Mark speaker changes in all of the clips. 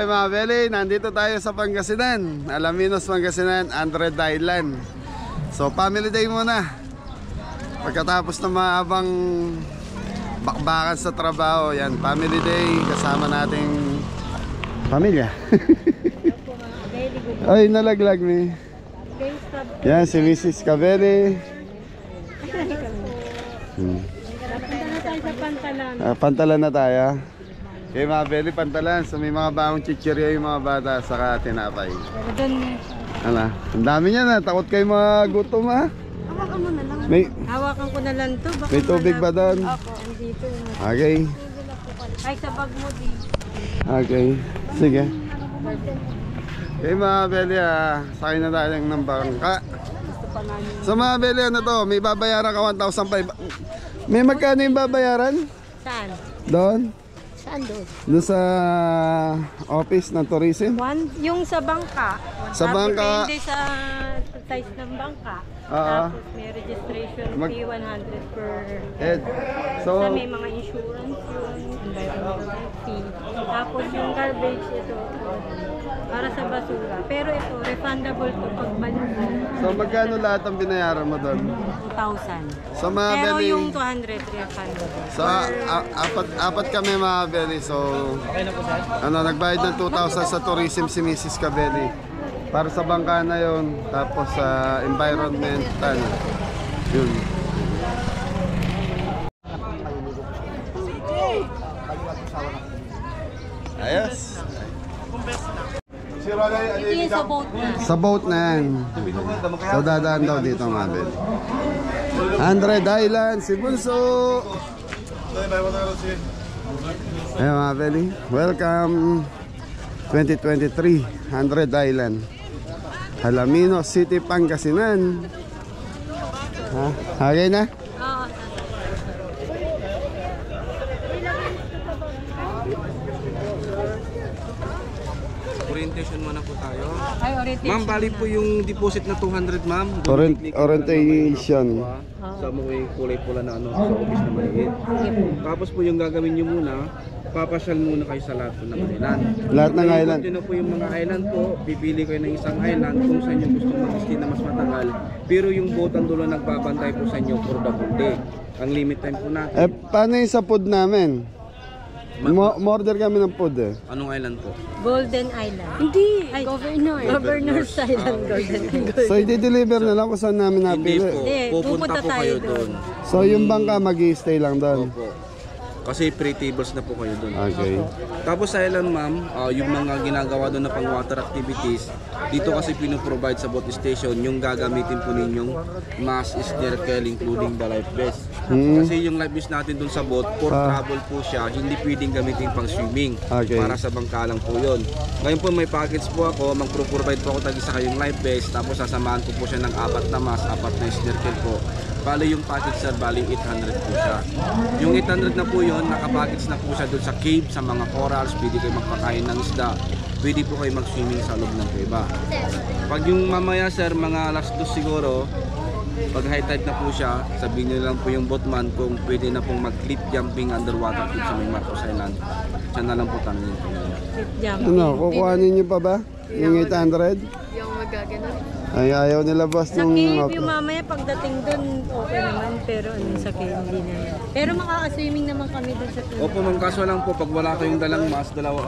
Speaker 1: mga Beli, nandito tayo sa Pangasinan, Alaminos, Pangasinan, Andred Island. So family day muna. Pagkatapos ng mahabang bakbakan sa trabaho, yan, family day, kasama nating pamilya. Ay, nalaglag ni. Yan, si Mrs. Cabelli. Pantalan na tayo. Okay mga Beli, pantalan. So may mga baong chichirya yung mga bata, saka tinapay. Ala, ang dami niya na. Takot kayo magutom ha.
Speaker 2: Hawakan mo na lang. Hawakan ko na lang to. Baka
Speaker 1: may tubig ba doon?
Speaker 2: Opo, andito.
Speaker 1: Okay.
Speaker 2: Ay, sa bag mo din.
Speaker 1: Okay, sige. Okay mga Beli, sakay na tayo ng bangka. So mga Beli, ano to? May babayaran ka 1,500. May magkano yung babayaran?
Speaker 2: Saan?
Speaker 1: Doon?
Speaker 2: Saan doon?
Speaker 1: Doon sa office ng tourism?
Speaker 2: Yung sa bangka.
Speaker 1: Sa bangka.
Speaker 2: Depende sa size ng bangka.
Speaker 1: Ah.
Speaker 2: Tapos may registration fee 100 per
Speaker 1: head. So,
Speaker 2: may mga insurance yun, environmental fee. Tapos yung garbage ito para sa basura. Pero ito, refundable to pagbalik mo.
Speaker 1: So magkano lahat ang binayaran mo doon?
Speaker 2: 2,000.
Speaker 1: So mga
Speaker 2: Pero
Speaker 1: Beli,
Speaker 2: yung 200 refundable.
Speaker 1: so apat kami mga Beli. So ano, nagbayad ng 2,000 sa tourism si Mrs. Cabelli para sa bangka na yun. Tapos sa environmental yun. Ayos.
Speaker 2: Ito sa boat na.
Speaker 1: Sa boat na yan. So dadaan daw dito mga Beli. Andred Island, si Bunso. Ayun mga Beli, welcome 2023 Andred Island, Alaminos City, Pangasinan. Okay na?
Speaker 2: Oo.
Speaker 3: Orientation muna po tayo.
Speaker 2: Ay, orientation.
Speaker 3: Ma'am, bali po yung deposit na 200, ma'am.
Speaker 1: Orientation.
Speaker 3: Sa mga kulay pula na ano, sa office na maliit. Tapos po yung gagawin nyo muna, papasyal muna kayo sa lahat po ng island.
Speaker 1: Lahat ng island.
Speaker 3: Kung po yung mga island po, pipili kayo ng isang island kung saan nyo gusto mag-stay na mas matagal. Pero yung boat ang dulo nagbabantay po sa inyo for the whole day. Ang limit time po natin.
Speaker 1: Paano yung sa food namin? Order kami ng food eh.
Speaker 3: Anong island po?
Speaker 2: Golden Island. Hindi. Ay, Governor's Island. Golden Island.
Speaker 1: So i-deliver na lang kung saan namin
Speaker 3: Hindi
Speaker 1: napili.
Speaker 3: po,
Speaker 2: Hindi,
Speaker 3: pupunta po
Speaker 2: tayo
Speaker 3: kayo
Speaker 2: doon.
Speaker 3: doon.
Speaker 1: So yung bangka mag-i-stay lang doon.
Speaker 3: Opo. Kasi pre-tables na po kayo doon.
Speaker 1: Okay.
Speaker 3: Tapos sa island ma'am, yung mga ginagawa doon na pang water activities, dito kasi pinoprovide sa boat station yung gagamitin po ninyong mask, snorkel, including the life vest. Kasi yung life vest natin doon sa boat, for travel po siya, hindi pwedeng gamitin pang swimming.
Speaker 1: Okay.
Speaker 3: Para sa bangka lang po yun. Ngayon po may package po ako, mag-provide po ako tag-isa kayong life vest, tapos sasamahan ko po siya ng 4 na mask, 4 na snorkel po. Bali yung package sir, bali 800 po siya. Yung 800 na po yun, nakapackage na po siya doon sa cave, sa mga corals, pwede kayo magpakain ng isda, pwede po kayo mag-swimming sa loob ng kuweba. Pag yung mamaya sir, mga alas 2 siguro, pag high tide na po siya, sabihin nyo lang po yung boatman kung pwede na pong mag-cliff jumping underwater tube sa may Marcos Island. Siya na lang po tanongin po.
Speaker 1: Ano, kukuhanin nyo pa ba? Yung 800?
Speaker 2: Yung magagano.
Speaker 1: Ay, ayaw nila boss
Speaker 2: Sa
Speaker 1: nung...
Speaker 2: cave, yung mamaya pagdating doon, okay naman. Pero sa cave, hindi naman. Pero makaka-swimming naman kami doon sa cave.
Speaker 3: Opo ma'am, kaso lang po, pag wala kayong dalang mask, dalawa,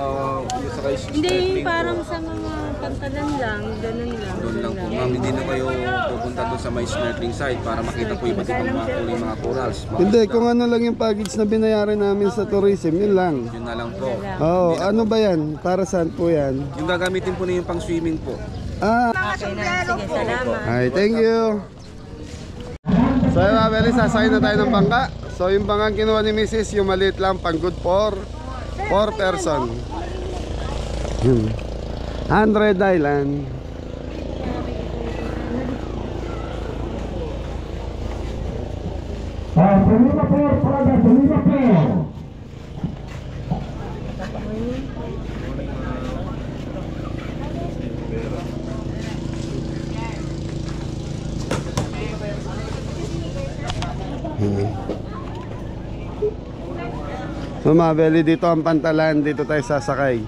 Speaker 3: sa kayo
Speaker 2: Hindi, parang sa mga pantalan lang, ganun lang.
Speaker 3: doon lang po ma'am, hindi na kayo pupunta doon sa may snorkeling site para makita po iba't ibang mga kulay mga corals.
Speaker 1: Hindi, kung ano lang yung package na binayaran namin sa tourism, yun lang.
Speaker 3: Yun na lang po.
Speaker 1: Oo, ano ba yan? Para saan po yan?
Speaker 3: Yung gagamitin po niyo yung pang swimming po.
Speaker 1: Ah,
Speaker 2: Okay na, sige, salamat.
Speaker 1: ay, thank you. So yun mga Beli, sasakay na tayo ng bangka. So yung bangkang kinuha ni Mrs. yung maliit lang, pang good for 4 person. 100 Island. So mga Beli, dito ang pantalan, dito tayo sasakay.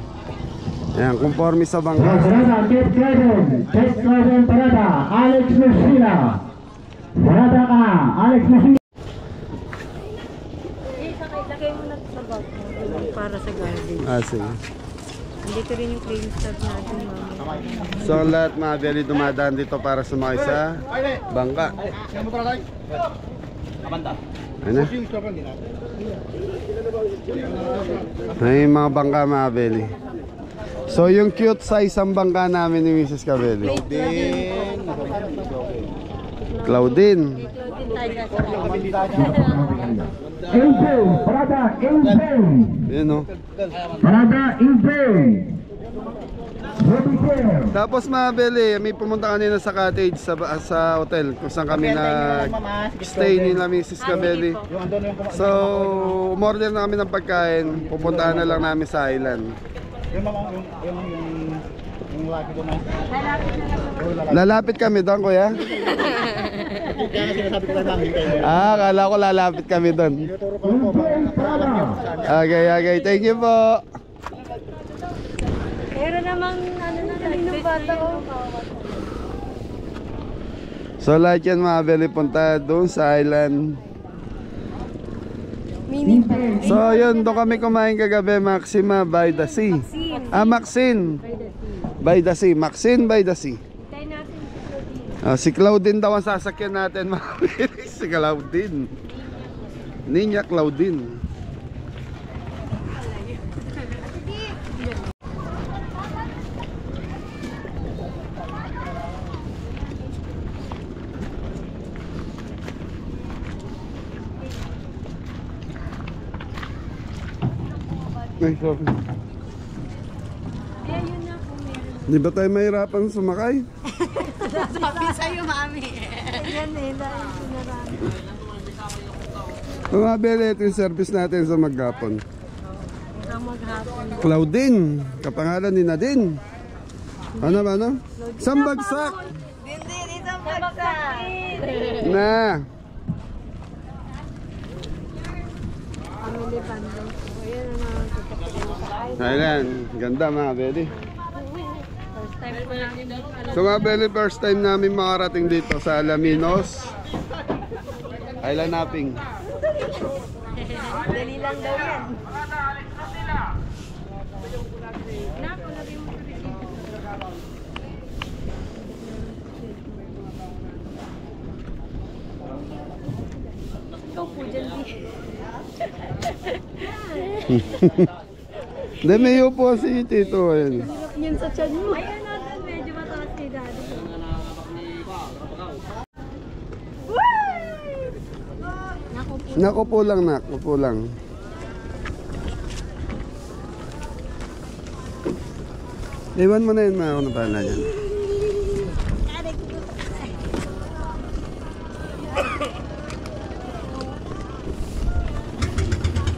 Speaker 1: Ayan, conforme sa bangka.
Speaker 4: Parada, Test Driven Parada, Alex Messina. Parada ka na, Alex Messina.
Speaker 2: Lagay mo na sa bag mo para sa garbage.
Speaker 1: Sige.
Speaker 2: Dito rin yung claim stub natin, mama.
Speaker 1: So ang lahat mga beli dumadaan dito para sumakay sa bangka. Ano? Ay mga bangka mga beli. So yung cute size ang bangka namin ni Mrs. Cabelli. Claudine.
Speaker 4: Info, Parada, Info.
Speaker 1: Yun o.
Speaker 4: Parada, Info.
Speaker 1: Tapos mga beli, may pumunta kanina sa cottage sa hotel kung saan kami nag-stay nila Mrs. Cabelli. So, umorder na kami ng pagkain, pupuntahan na lang namin sa island. Lalapit kami doon, kuya? Akala ko lalapit kami doon. Okay, thank you po.
Speaker 2: Pero namang ano na ng bata ko.
Speaker 1: So lahat yan mga beli punta doon sa island.
Speaker 2: Mini pa.
Speaker 1: So yun, doon kami kumain kagabi, Maxima by the Sea. Maxine by the Sea. Maxine by the Sea.
Speaker 2: Tayo natin si Claudine.
Speaker 1: Si Claudine daw ang sasakyan natin mga beli. Si Claudine. Ninya Claudine. Ay, sorry.
Speaker 2: Kaya yun na kung meron.
Speaker 1: Di ba tayo mahirapan sumakay?
Speaker 2: Sabi sa'yo, mami. Yan eh, dahil sinarami.
Speaker 1: Mga beli, ito yung service natin sa maghapon.
Speaker 2: Ang maghapon.
Speaker 1: Claudine, kapangalan ni Nadine. Ano? Isang bagsak.
Speaker 2: Din, isang bagsak.
Speaker 1: Na.
Speaker 2: Family bundle. Ayan ang mga tutupin sa island.
Speaker 1: Ayan, ganda mga beli.
Speaker 2: First time ko namin alam.
Speaker 1: So mga beli, first time namin makarating dito sa Alaminos Island Hopping.
Speaker 2: Dali lang daw yan. Nako, lagay mo sa receipt. Ikaw po dyan, di.
Speaker 1: Hindi, may upo si Tito. Ayan.
Speaker 2: Hirap niyan sa tiyan mo. Ayan natin, medyo mataas si Daddy. Nako po.
Speaker 1: Naku po lang, naku po lang. Iwan mo na yun, mga ako na pala dyan.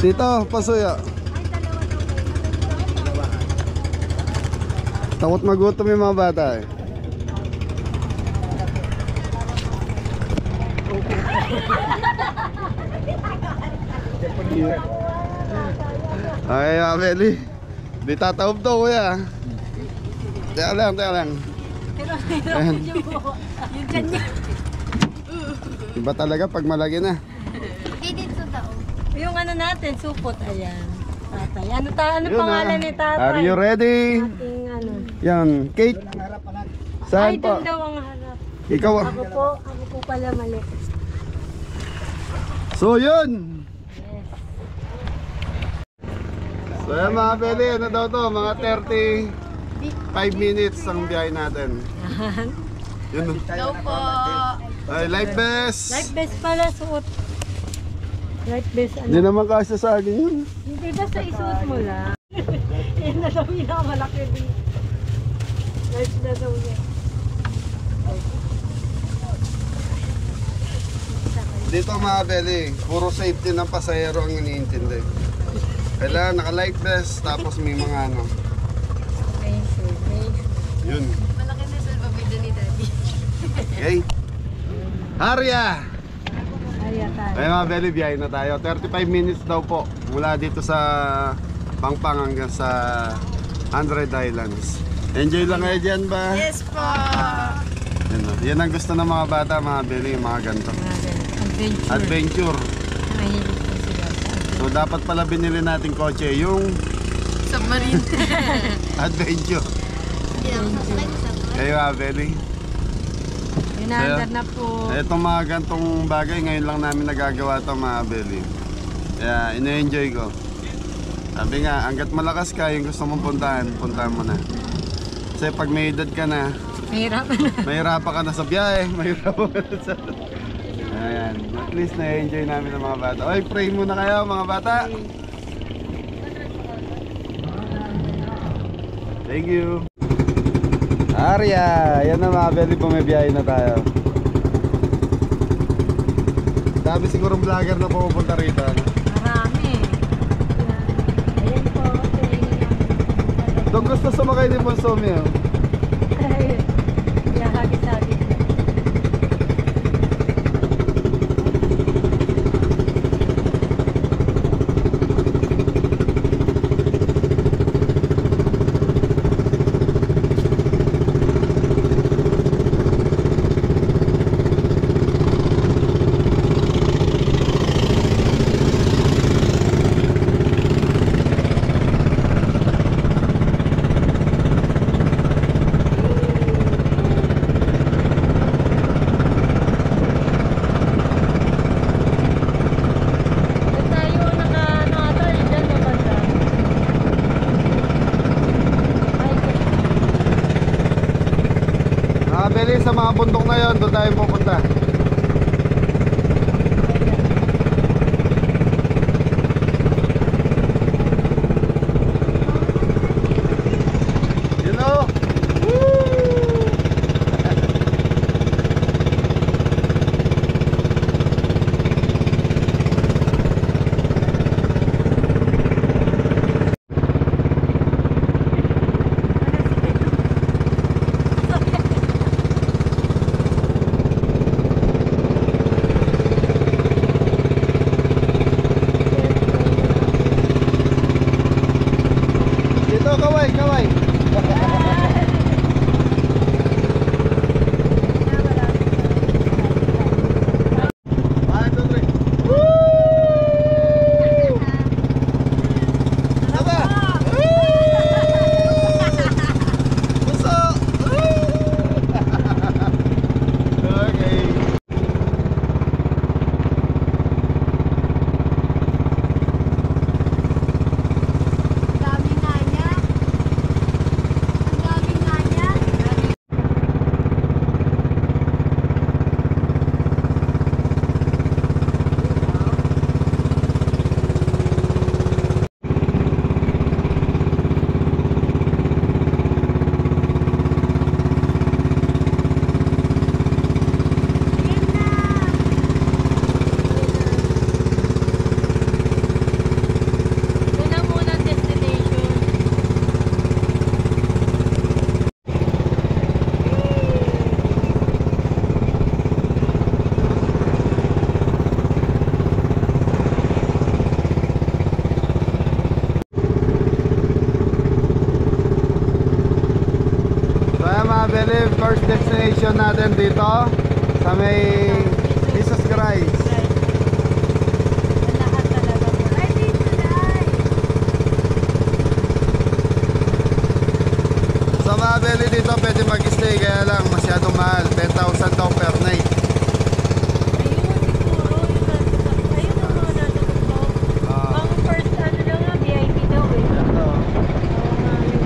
Speaker 1: Tito, pasuya. Takot magutom yung mga bata eh. Okay, Ameli. Di tataob to, kuya. Teka lang.
Speaker 2: Pero yung tiyan niya.
Speaker 1: Iba talaga pag malaki na.
Speaker 2: Dito daw. Yung ano natin, supot, ayan. Tatay. Ano
Speaker 1: Yun,
Speaker 2: pangalan ni tatay?
Speaker 1: Are you ready?
Speaker 2: Ating ano.
Speaker 1: Yan, cake. Saan
Speaker 2: Ay,
Speaker 1: po?
Speaker 2: doon daw ang harap.
Speaker 1: Ikaw ah.
Speaker 2: Ako po pala mali.
Speaker 1: So yun. So yan mga peli, ano daw to? Mga 35 minutes ang biyahe natin. Yun.
Speaker 2: Hello po.
Speaker 1: Ay, life best.
Speaker 2: Life best pala suot. Life best
Speaker 1: Hindi
Speaker 2: ano?
Speaker 1: naman kasi sa akin yun.
Speaker 2: Hindi basta isuot mo lang. Yan na daw yung malaki din. Life na daw niya.
Speaker 1: Dito mga peli, puro safety ng pasahero ang iniintindi. Kailangan naka-life vest, tapos may mga ano. Yun.
Speaker 2: Malaki na sa babida ni Daddy.
Speaker 1: Okay. Harya!
Speaker 2: Kaya tayo.
Speaker 1: Ay mga belly, biyahe na tayo. 35 minutes daw po mula dito sa Pangpang hanggang sa Android Islands. Enjoy lang kayo dyan ba?
Speaker 2: Yes po!
Speaker 1: Yan, o. Yan ang gusto ng mga bata, mga Beli, mga ganito.
Speaker 2: Adventure.
Speaker 1: Adventure.
Speaker 2: Mahilig po sila sa
Speaker 1: So dapat pala binili natin kotse yung
Speaker 2: submarine.
Speaker 1: adventure. Kayo, Beli.
Speaker 2: Inaandar na po.
Speaker 1: Itong mga gantong bagay, ngayon lang namin nagagawa ito, mga Beli. Kaya ina-enjoy ko. Sabi nga, hanggat malakas ka, yung gusto mong puntahan, puntahan mo na. Kasi pag may edad ka na,
Speaker 2: Mahirap na.
Speaker 1: mahirapan ka na sa biyahe, mahirapan ka na sa... Ayan, at least na-enjoy namin ng mga bata. Oy, pray muna kayo, mga bata. Thank you. Arya, yan na mga Beli, bumibiyahe na tayo. Dami sigurong vlogger na pupunta rito.
Speaker 2: Marami. Ayan po.
Speaker 1: Doon gusto sumakay ni Bonsomi.
Speaker 2: Hagis-hagis.
Speaker 1: Sa mga bundok na yon, doon tayo pupunta. You know? Kaway. First destination natin dito sa may Jesus Christ.
Speaker 2: Lahat talaga po. Ay, dito dahil.
Speaker 1: Sa mga Beli dito pwede mag-stay, kaya lang masyadong mahal, 10,000 daw per night.
Speaker 2: Ayun, siguro. Ayun ang mga nasa ko. Ang first ano lang nga, VIP daw eh.
Speaker 1: Ito.
Speaker 2: Oo nga yun.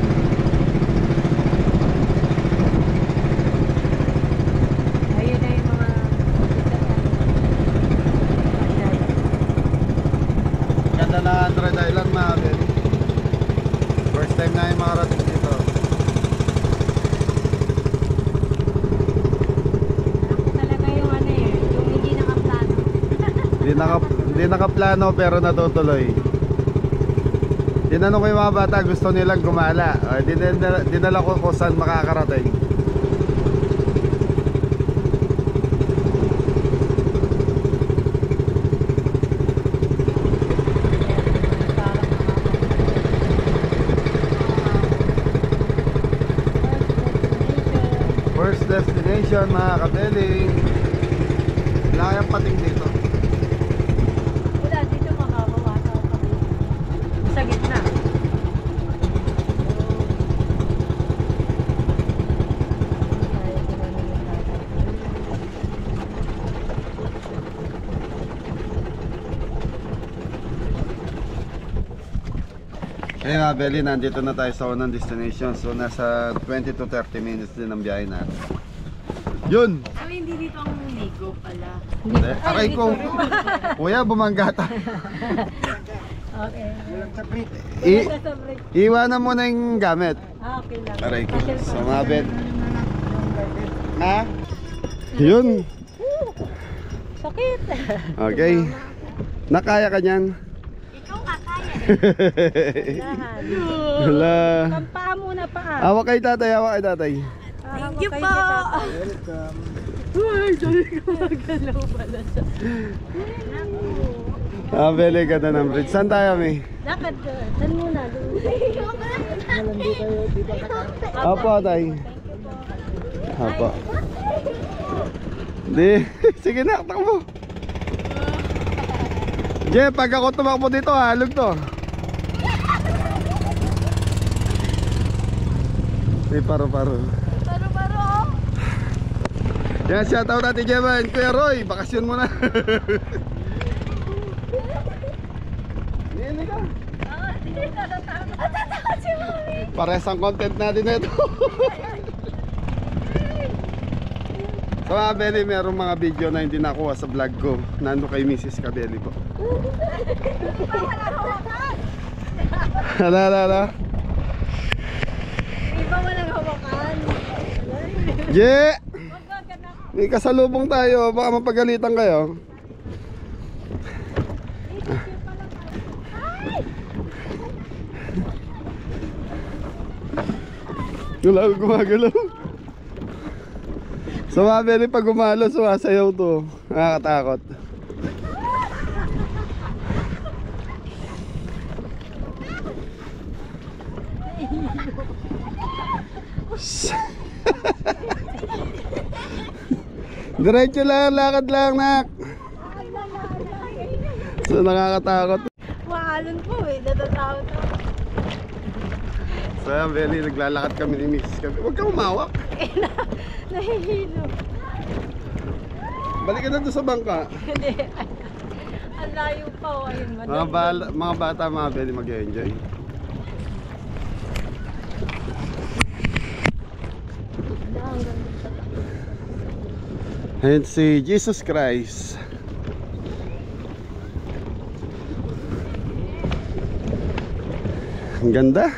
Speaker 2: Ayun na yung mga
Speaker 1: Ganda na Android Island, mga Beli. First time na yung makarating dito.
Speaker 2: talaga yung ano eh, yung hindi nakaplano.
Speaker 1: Hindi nakaplano pero natutuloy. Tinanong ko yung mga bata, gusto nilang gumala. Dinala ko kung saan makakarating. destination mga kabeli. Wala kayang pating dito.
Speaker 2: Wala, dito makakawasa kami. Sa gitna.
Speaker 1: Ayun mga Beli, nandito na tayo sa unang destination. So nasa 20 to 30 minutes din ang biyahe natin. Yun!
Speaker 5: So, hindi dito ang ligo pala.
Speaker 1: Hindi. Aray ko! Kuya, bumangga ta.
Speaker 2: Okay.
Speaker 1: I- iwanan mo na yung gamit.
Speaker 2: Okay lang.
Speaker 1: Aray ko.
Speaker 2: Kasi
Speaker 1: So mga Beli. Na? Yun!
Speaker 2: sakit.
Speaker 1: Okay. Nakaya ka niyan?
Speaker 5: Ikaw kakaya.
Speaker 2: Dahan.
Speaker 1: Wala.
Speaker 2: Kampaa muna paa.
Speaker 1: Awa kay tatay, awa kay tatay.
Speaker 5: Thank you po.
Speaker 2: Uy, sorry ko magalaw pala siya.
Speaker 1: Ah, Beli, ganda ng bridge. Saan tayo, May?
Speaker 2: Lakad ka. Saan muna?
Speaker 1: Apo, tay. Apo. Di, sige na, takbo. Je, pag ako tumakbo dito, halog to. May paro-paro.
Speaker 5: Paro-paro.
Speaker 1: Yan, shoutout natin Jeman. Kuya Roy, bakasyon mo na. Nili ka.
Speaker 5: Tatakot si Mami.
Speaker 1: Pares ang content natin na ito. So mga Beli, merong mga video na hindi nakuha sa vlog ko. Nando kay Mrs. Kabeli po. Hala.
Speaker 2: Iba walang hawakan.
Speaker 1: Je! May kasalubong tayo, baka mapagalitan kayo. Gumagalaw. So mga Beli, pag gumalo, sumasayaw to. Nakakatakot. Diretso lang, lakad lang, nak. So nakakatakot.
Speaker 2: Maalon po eh. Natatakot ako.
Speaker 1: So yan, Beli, naglalakad kami ni Mrs. Kami. Huwag kang umawak.
Speaker 2: Nahihilo.
Speaker 1: Balik ka na doon sa bangka.
Speaker 2: Hindi. Ang layo pa o. Ayun,
Speaker 1: Mga bata, mga Beli, mag-enjoy. Ayan si Jesus Christ. Ang ganda.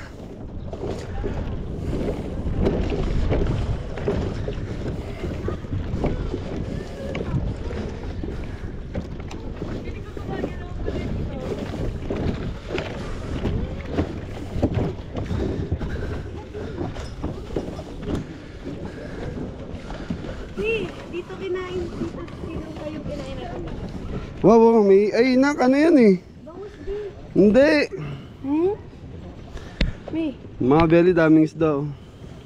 Speaker 5: Dito kinain. Dito sino kayo kinain natin?
Speaker 1: Wow, may ay nak, ano yan eh?
Speaker 5: Bangus din.
Speaker 1: Hindi.
Speaker 5: May.
Speaker 1: Mga Beli, daming isda oh.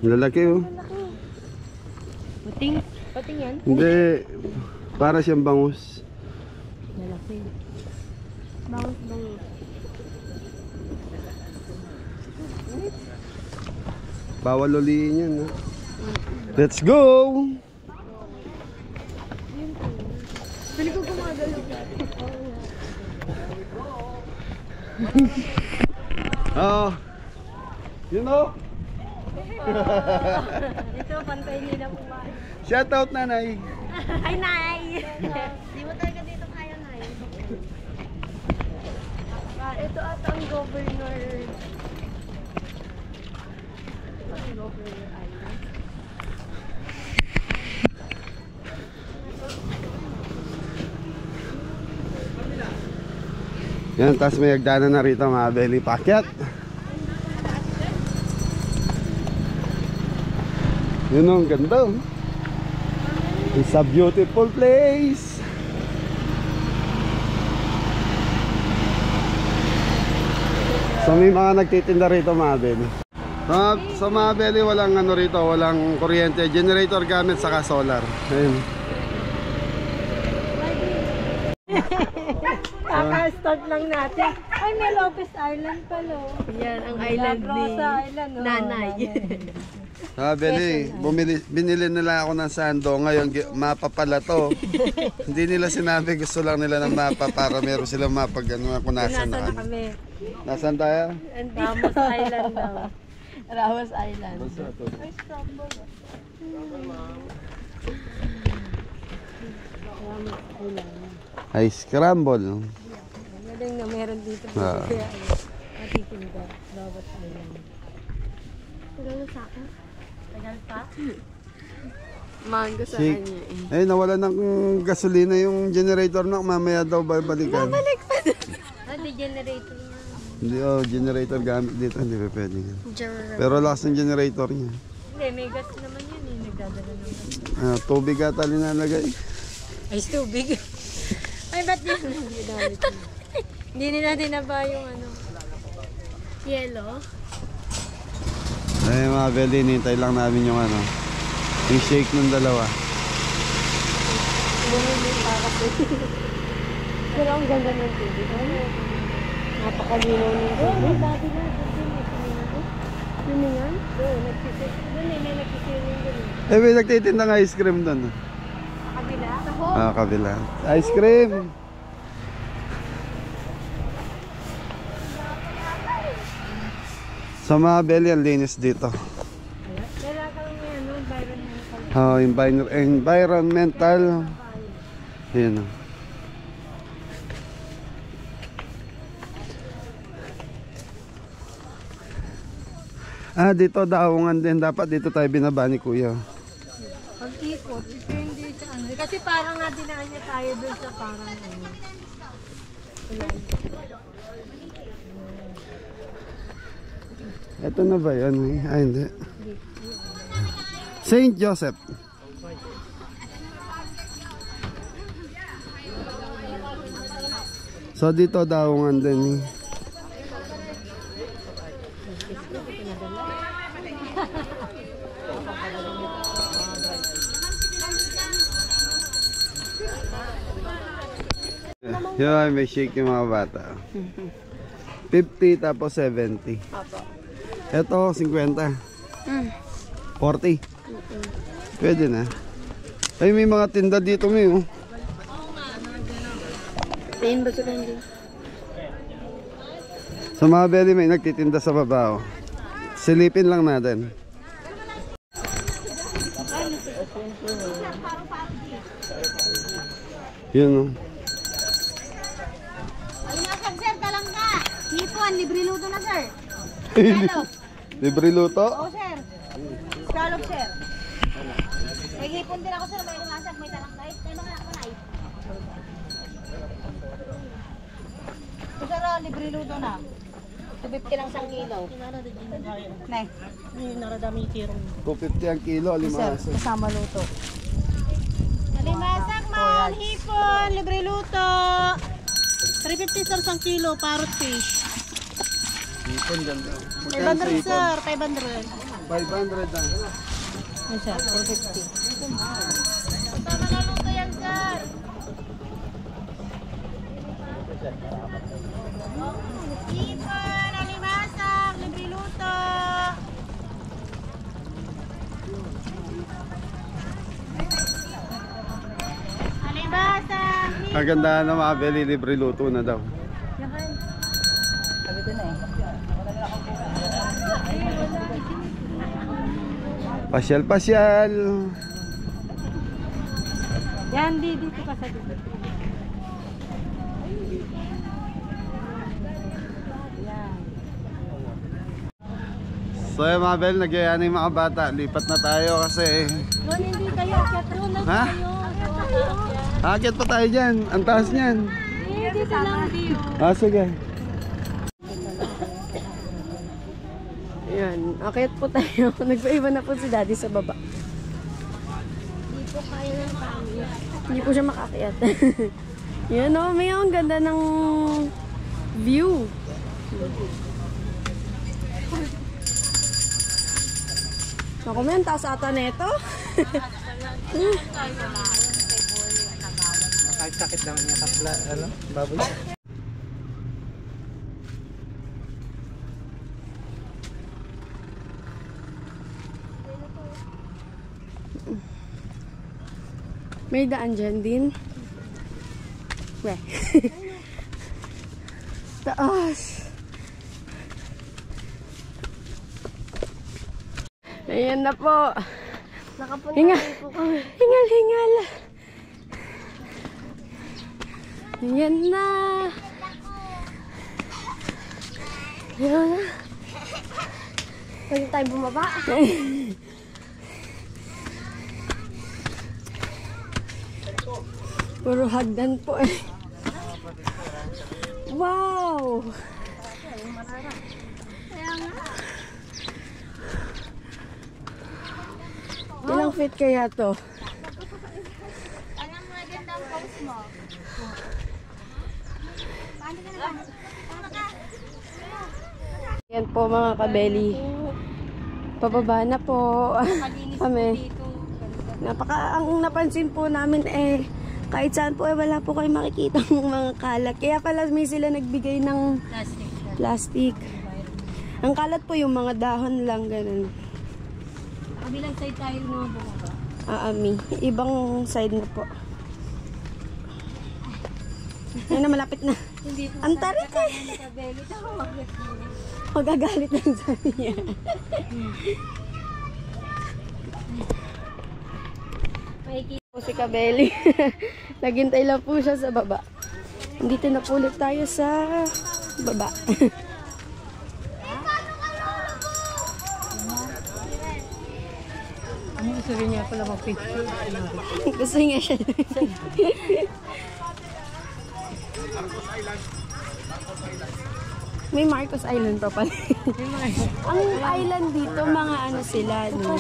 Speaker 1: Lalaki oh.
Speaker 2: Pating. Pating yan?
Speaker 1: Hindi. Para siyang bangus.
Speaker 2: Malaki.
Speaker 5: Bangus.
Speaker 1: Bawal uliin yan ha. Let's go!
Speaker 5: Pili ko gumagalaw.
Speaker 1: Oh. You know?
Speaker 2: Ito, pantay nila kumain.
Speaker 1: Shout out nanay.
Speaker 5: Ay, Nay! Di mo talaga dito kaya, Nay. Ito ata ang governor.
Speaker 1: Yan, tapos may hagdanan na rito mga Beli, pakyat. Yun o, ang ganda oh. It's a beautiful place. So may mga nagtitinda rito mga Beli. Sa mga belly, walang ano rito, walang kuryente. Generator gamit saka solar. Ayun.
Speaker 2: Kaka-start lang natin. Ay, may Lopez Island pala.
Speaker 5: Yan, ang island ni
Speaker 2: Rosa Island. Oh,
Speaker 5: Nanay.
Speaker 1: Sa belly, binili nila ako ng sando. Ngayon, mapa pala to. Hindi nila sinabi, gusto lang nila ng mapa para meron silang mapag ano kung nasan na kami.
Speaker 2: kami.
Speaker 1: Nasaan tayo?
Speaker 2: Ramos Island daw.
Speaker 5: Ramos Island.
Speaker 1: Ay, scramble.
Speaker 2: Magaling na meron dito.
Speaker 1: Ah.
Speaker 2: Kaya matitinda. Ramos Island. Tagal na sa akin. Tagal pa?
Speaker 5: Mango sa
Speaker 1: Si-
Speaker 5: kanya
Speaker 1: Eh, nawala ng gasolina yung generator na mamaya daw babalikan.
Speaker 2: Ah, di generator niya.
Speaker 1: Hindi, generator gamit dito, hindi pa pwede yan.
Speaker 5: eh.
Speaker 1: Pero lakas ng generator niya.
Speaker 2: Hindi, may gas naman yun eh. Nagdadala ng gas.
Speaker 1: Tubig ata linalagay.
Speaker 2: Ay, tubig. Ay, ba't yan? Hindi nila dinaba yung ano.
Speaker 5: Yellow.
Speaker 1: Ay, mga belly, nintay lang namin yung ano. Yung shake ng dalawa.
Speaker 2: Pero ang ganda ng tubig. Napakalinaw ng tubig. Dati na, Lumingan? Doon, nagsisiling. Doon eh, may nagsisiling doon eh.
Speaker 1: Eh, may nagtitinda ng ice cream doon.
Speaker 2: Kabila?
Speaker 1: Kabila. Ice cream! Sa mga belly, ang linis dito.
Speaker 2: Kailangan kang may ano, environmental.
Speaker 1: Environmental. Yun. Dito daungan din. Dapat dito tayo binaba ni Kuya.
Speaker 2: Pag-ikot, ito hindi sa ano. Kasi parang nga dinaan niya tayo doon sa parang ano.
Speaker 1: Ito na ba yun? Ay, hindi. Saint Joseph. So dito daungan din. Yun, may shake yung mga bata. 50 tapos 70. Ito, 50. 40. Pwede na. Ay, may mga tinda dito, may oh.
Speaker 5: Ayun ba sila hindi?
Speaker 1: Sa mga belly, may nagtitinda sa baba, oh. Silipin lang natin. Yun, oh.
Speaker 5: Alimasag sir, talangka. Hipon, libre luto na sir.
Speaker 1: Libre luto?
Speaker 5: Oo sir. Scallop sir. May hipon din ako sir, may alimasag, may talangka. May mga nakanay. Sir, libre luto na. 250 lang isang kilo. Nay.
Speaker 1: 250 ang kilo,
Speaker 5: Sir,
Speaker 1: 5.
Speaker 5: kasama luto. Alimasag man, hipon, libre luto. 350 sir, isang kilo, parrot fish.
Speaker 1: Hipon, ganda.
Speaker 5: 500 sir, 500.
Speaker 1: 500 lang.
Speaker 5: Ay sir, 450. Kasama na luto yan sir. Hipon, alimasag, libre luto. Alimasag, hipon.
Speaker 1: Ang ganda na mga belly, libre luto na daw.
Speaker 5: Sabi ko na eh.
Speaker 1: Pasyal-pasyal.
Speaker 2: Yan, dito ka sa dito.
Speaker 1: So yung mga bel, nagyayaan yung mga bata. Lipat na tayo kasi...
Speaker 2: Doon hindi kayo akyat doon.
Speaker 1: Ha? Akit pa tayo dyan. Ang taas niyan.
Speaker 2: Eh, dito lang view.
Speaker 1: Sige.
Speaker 5: Ayan, akit po tayo. Nagpaiba na po si daddy sa baba.
Speaker 2: Hindi po kaya ng kami.
Speaker 5: Hindi po siya makakayat. Yan o, may ang ganda ng view.
Speaker 6: Naku, may ang taas ata neto.
Speaker 7: Sakit lang niya kapla, ano, baboy.
Speaker 6: May daan dyan din. Weh. Taas. Ayan na po. Hingal. Hingal, hingal. Ayan na. Ayan na.
Speaker 5: Pwede tayo bumaba.
Speaker 6: Puro hagdan po eh. Wow! Ilang feet kaya to?
Speaker 5: Anong magandang post mo? Paano ka naman?
Speaker 6: Yan po mga kabeli. Pababa na po kami. Ang napansin po namin kahit saan po wala po kayo makikita ng mga kalat. Kaya pala may sila nagbigay ng plastic. Ang kalat po yung mga dahon lang, ganun.
Speaker 2: Kabilang side tayo mga bumaba.
Speaker 6: Aami. Ibang side na po. Ayun na, malapit na. Ang tarik eh. Magagalit lang sabi niya. Po si Kabeli. Naghintay lang po siya sa baba. Dito na po ulit tayo sa baba.
Speaker 2: Gusto rin niya pala mag-picture.
Speaker 6: Gusto niya siya. May Marcos Island pa pala. Ang island dito, mga ano sila, no?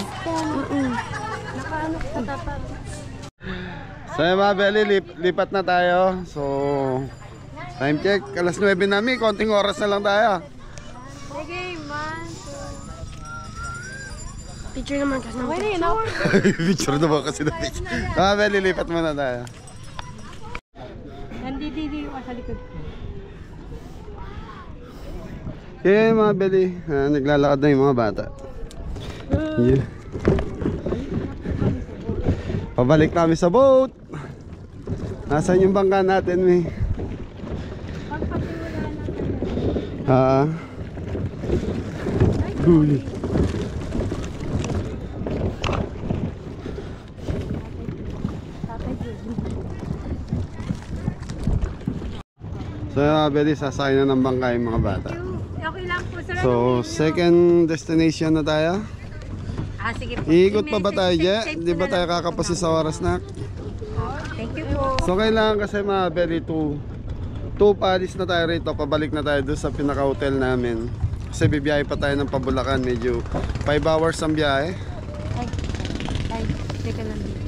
Speaker 2: Nakaano katapa.
Speaker 1: So yun mga Beli, lipat na tayo. So, time check, alas 9 namin, konting oras na lang tayo.
Speaker 2: Sige, man.
Speaker 6: Picture naman kasi.
Speaker 2: Okay na yun, no?
Speaker 1: Picture na ba kasi na picture? Mga Beli, lipat muna tayo.
Speaker 2: Nandididi ka sa likod.
Speaker 1: Kaya mga Beli, naglalakad na yung mga bata. Yeah. Pabalik kami sa boat. Nasaan yung bangka natin, may? Huli. So mga Beli, sasakay na ng bangka yung mga bata.
Speaker 2: Okay lang po, sir.
Speaker 1: So second destination na tayo.
Speaker 2: Sige po.
Speaker 1: Iikot pa ba tayo dyan? Di ba tayo kakapasi sa oras na?
Speaker 2: Thank you po.
Speaker 1: So kailangan kasi mga Beli, two palis na tayo rito. Pabalik na tayo doon sa pinaka-hotel namin. Kasi bibiyahe pa tayo ng Pabulacan. Medyo 5 hours ang biyahe.
Speaker 2: Ay, teka lang dito.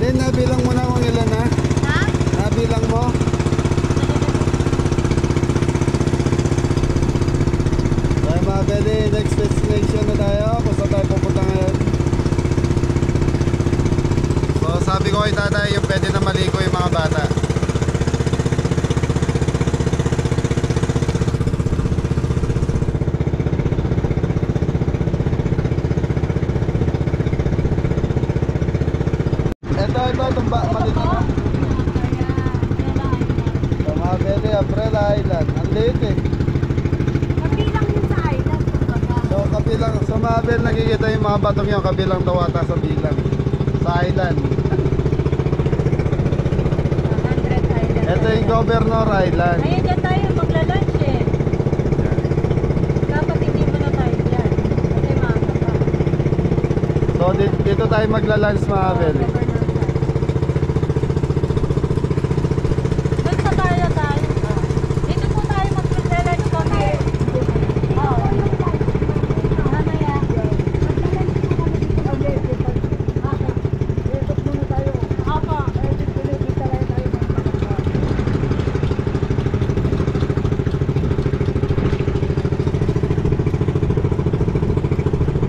Speaker 1: Nabilang mo na kung ilan na? Ha? Nabilang mo? So mga Beli, next destination na tayo. Kung saan tayo pupunta So sabi ko kay tatay yung pwede na maligo yung mga bata. Ito, malito na. Sa Mabele, Umbrella Island. Ang liit eh.
Speaker 5: Kabilang yun sa island.
Speaker 1: So kabilang, sa Mabel nakikita yung mga batong yung kabilang daw ata sa bilang. Sa island.
Speaker 2: 100 island.
Speaker 1: Ito yung Governor Island.
Speaker 2: Ayun, dyan tayo magla-lunch eh. Dapat hindi mo na tayo dyan. Kasi maaga pa.
Speaker 1: So dito tayo magla-lunch mga Mabel.
Speaker 2: Doon sa tayo. Dito po tayo magla-lunch kami. Oo. Mamaya. Opo.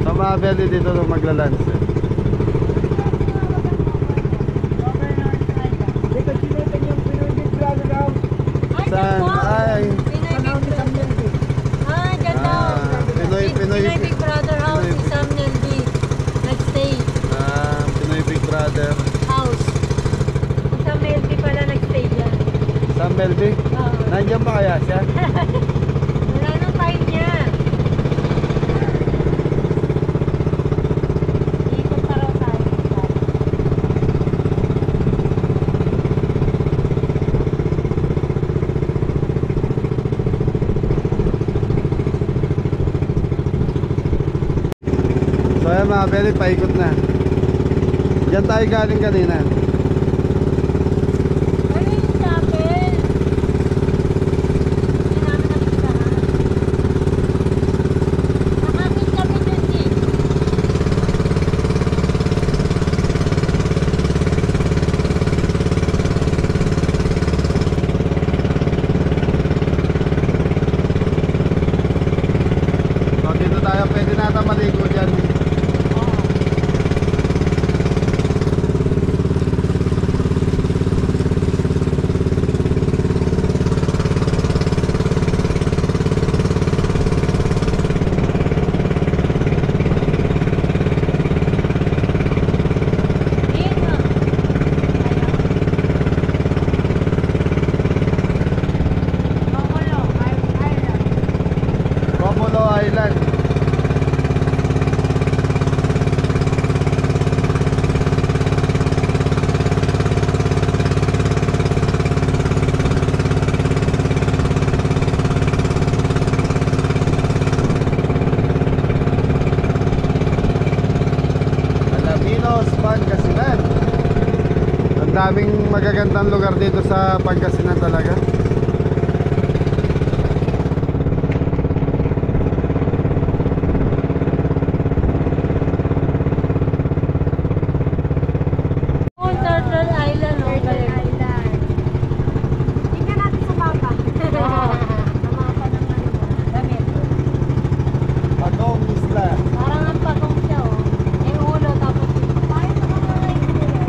Speaker 1: Sa Mabel dito magla-lunch eh. Saan? Ay.
Speaker 2: Dyan daw.
Speaker 1: Pinoy
Speaker 2: Big Brother House
Speaker 1: Pinoy-
Speaker 2: in Sam Nelby. Nag-stay.
Speaker 1: Pinoy Big Brother.
Speaker 2: House. Sa Sam Nelby pala nag-stay dyan.
Speaker 1: Sam Melby?
Speaker 2: Oo.
Speaker 1: Nandiyan ba kaya siya?
Speaker 2: Wala nang time niya. Ikot pa raw tayo.
Speaker 1: So ayan mga Beli, paikot na. Diyan tayo galing kanina.
Speaker 2: Ayun yung chapel. Hindi namin napisahan. Nakakit kami dun eh.
Speaker 1: So dito tayo, pwede nata maligo dyan.
Speaker 2: Ayun nga.
Speaker 1: Romulo Island. Alaminos, Pangasinan. Ang daming magagandang lugar dito sa Pangasinan talaga.
Speaker 2: Turtle Island.
Speaker 5: Tingnan natin sa mapa.
Speaker 2: Ang mapa ng ano mo. Damit.
Speaker 1: Pagong Isla.
Speaker 2: Parang ang pagong siya oh. Yung ulo tapos yung
Speaker 5: Bakit nakakalain nila?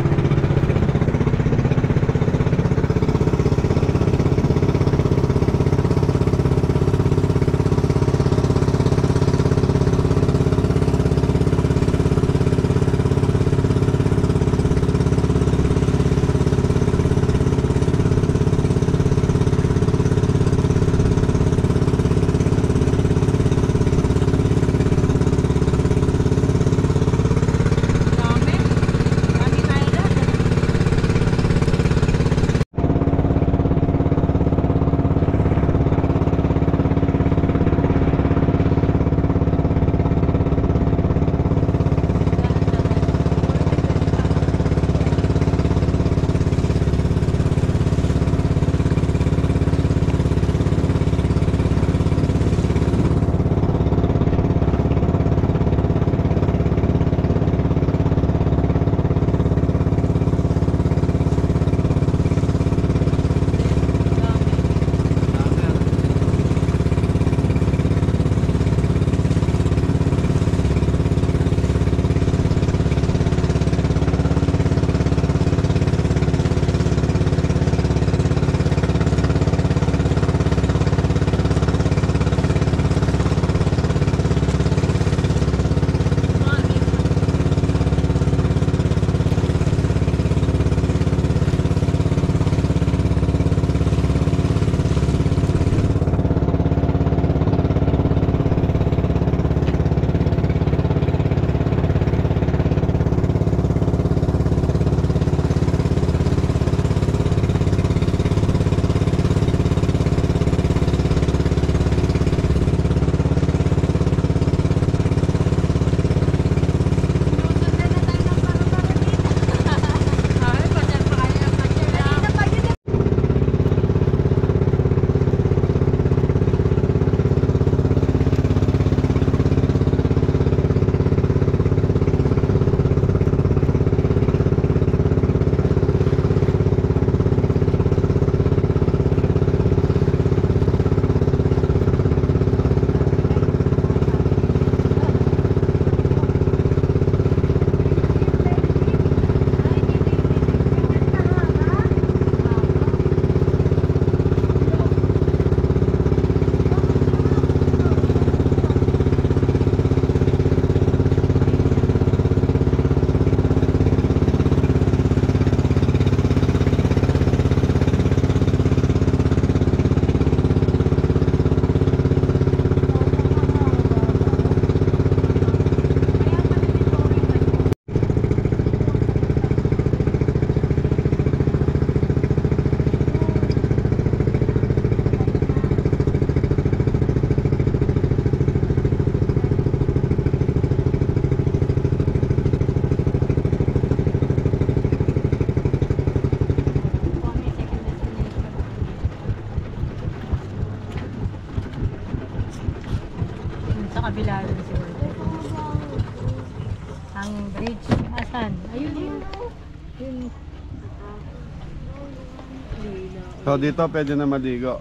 Speaker 1: So dito pwede na maligo.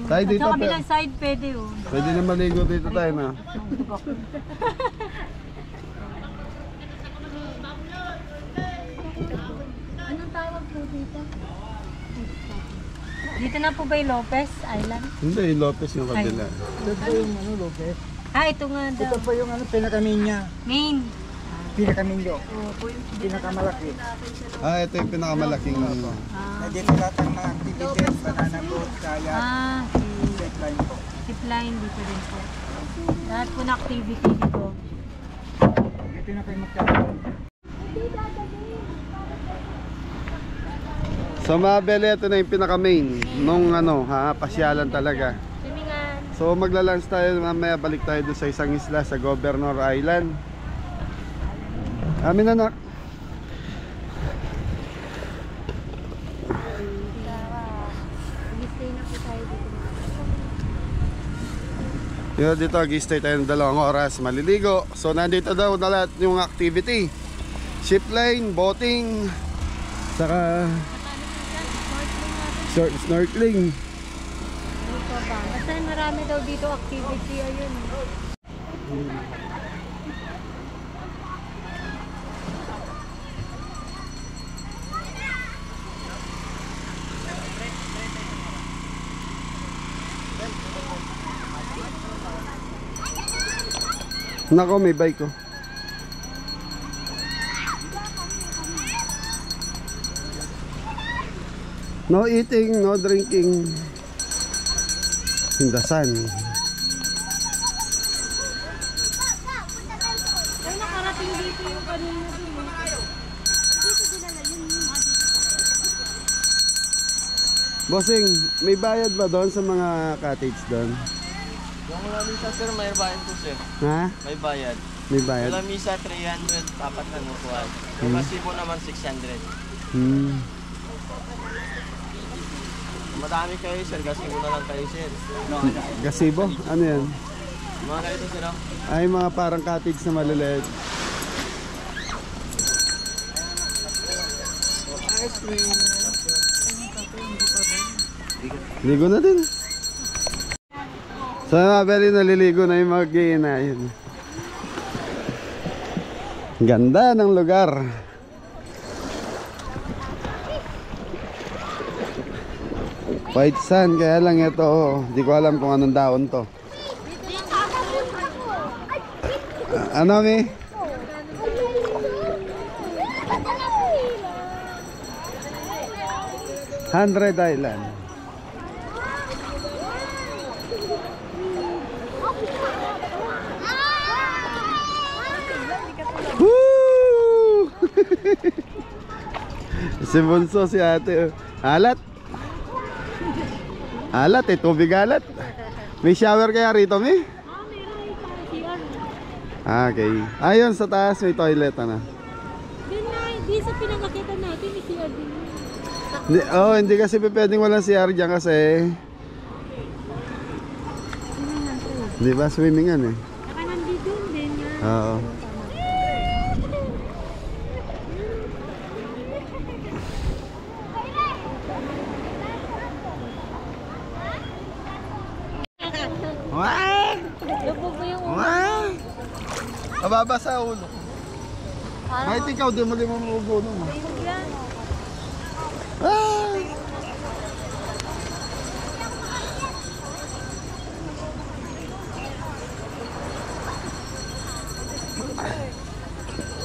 Speaker 1: Tayo dito
Speaker 2: Sa kabilang side pwede oh.
Speaker 1: pwede na maligo dito tayo na.
Speaker 2: Anong tawag po dito? Dito na po ba yung Lopez Island?
Speaker 1: Hindi, yung Lopez yung kabila.
Speaker 7: Ito po yung ano, Lopez.
Speaker 2: Ah, ito nga daw.
Speaker 7: Ito po yung ano, pinakamin niya.
Speaker 2: Main.
Speaker 7: Pinakamin nyo. Pinakamalaki.
Speaker 1: Ah, ito yung pinakamalaking
Speaker 7: Dito lahat ng mga activities, banana boat, kayak,
Speaker 2: Ah,
Speaker 7: zipline po.
Speaker 2: zipline dito rin po. Lahat po na activity dito.
Speaker 7: Ito na po yung magkakaroon.
Speaker 1: So Mabel, ito na yung pinaka-main nung ano, pasyalan talaga.
Speaker 2: Swimingan.
Speaker 1: So magla-lunch tayo, mamaya balik tayo doon sa isang isla sa Governor Island. Amin anak.
Speaker 2: Mag-stay na po tayo dito.
Speaker 1: Yun, dito mag-stay tayo ng 2 oras, maliligo. So nandito daw na lahat yung activity. Zipline, boating, saka snorkeling.
Speaker 2: Ano pa ba? Basta marami daw dito activity. Ayun.
Speaker 1: Nako, may bike ko. No eating, no drinking in the sun.
Speaker 2: Ay, nakarating dito yung kanina din. Dito dinala yun.
Speaker 1: Bossing, may bayad ba doon sa mga cottage doon?
Speaker 8: Yung wala misa sir, may bayad po sir.
Speaker 1: Ha?
Speaker 8: May bayad.
Speaker 1: May bayad?
Speaker 8: Wala misa 300, dapat na nukuhan. Yung masibo naman 600.
Speaker 1: Hmm.
Speaker 8: Madami kayo sir, gasibo na lang kayo sir.
Speaker 1: Gazebo? Ano yan?
Speaker 8: Mga ganito sir, oh.
Speaker 1: Ay, mga parang cottage na maliliit. Ligo na din. So Mabel, naliligo na yung mga gina. Yun. Ganda ng lugar. White sand, kaya lang ito, di ko alam kung anong daon to. Ano mi? Hundred Island. Woo! Si Bunso, si ate. Alat. Alat eh, tubig alat. May shower kaya rito, mi? Okay. Ayun, sa taas may toilet na.
Speaker 2: Di sa pinagkakita natin, may CR din.
Speaker 1: Hindi kasi pwedeng walang CR dyan kasi di ba swimmingan eh.
Speaker 2: Saka nandito din yan.
Speaker 1: Oo.
Speaker 2: Lubog mo yung
Speaker 1: Mababa sa ulo. Kahit ikaw, di mo ulo mo.
Speaker 2: yan.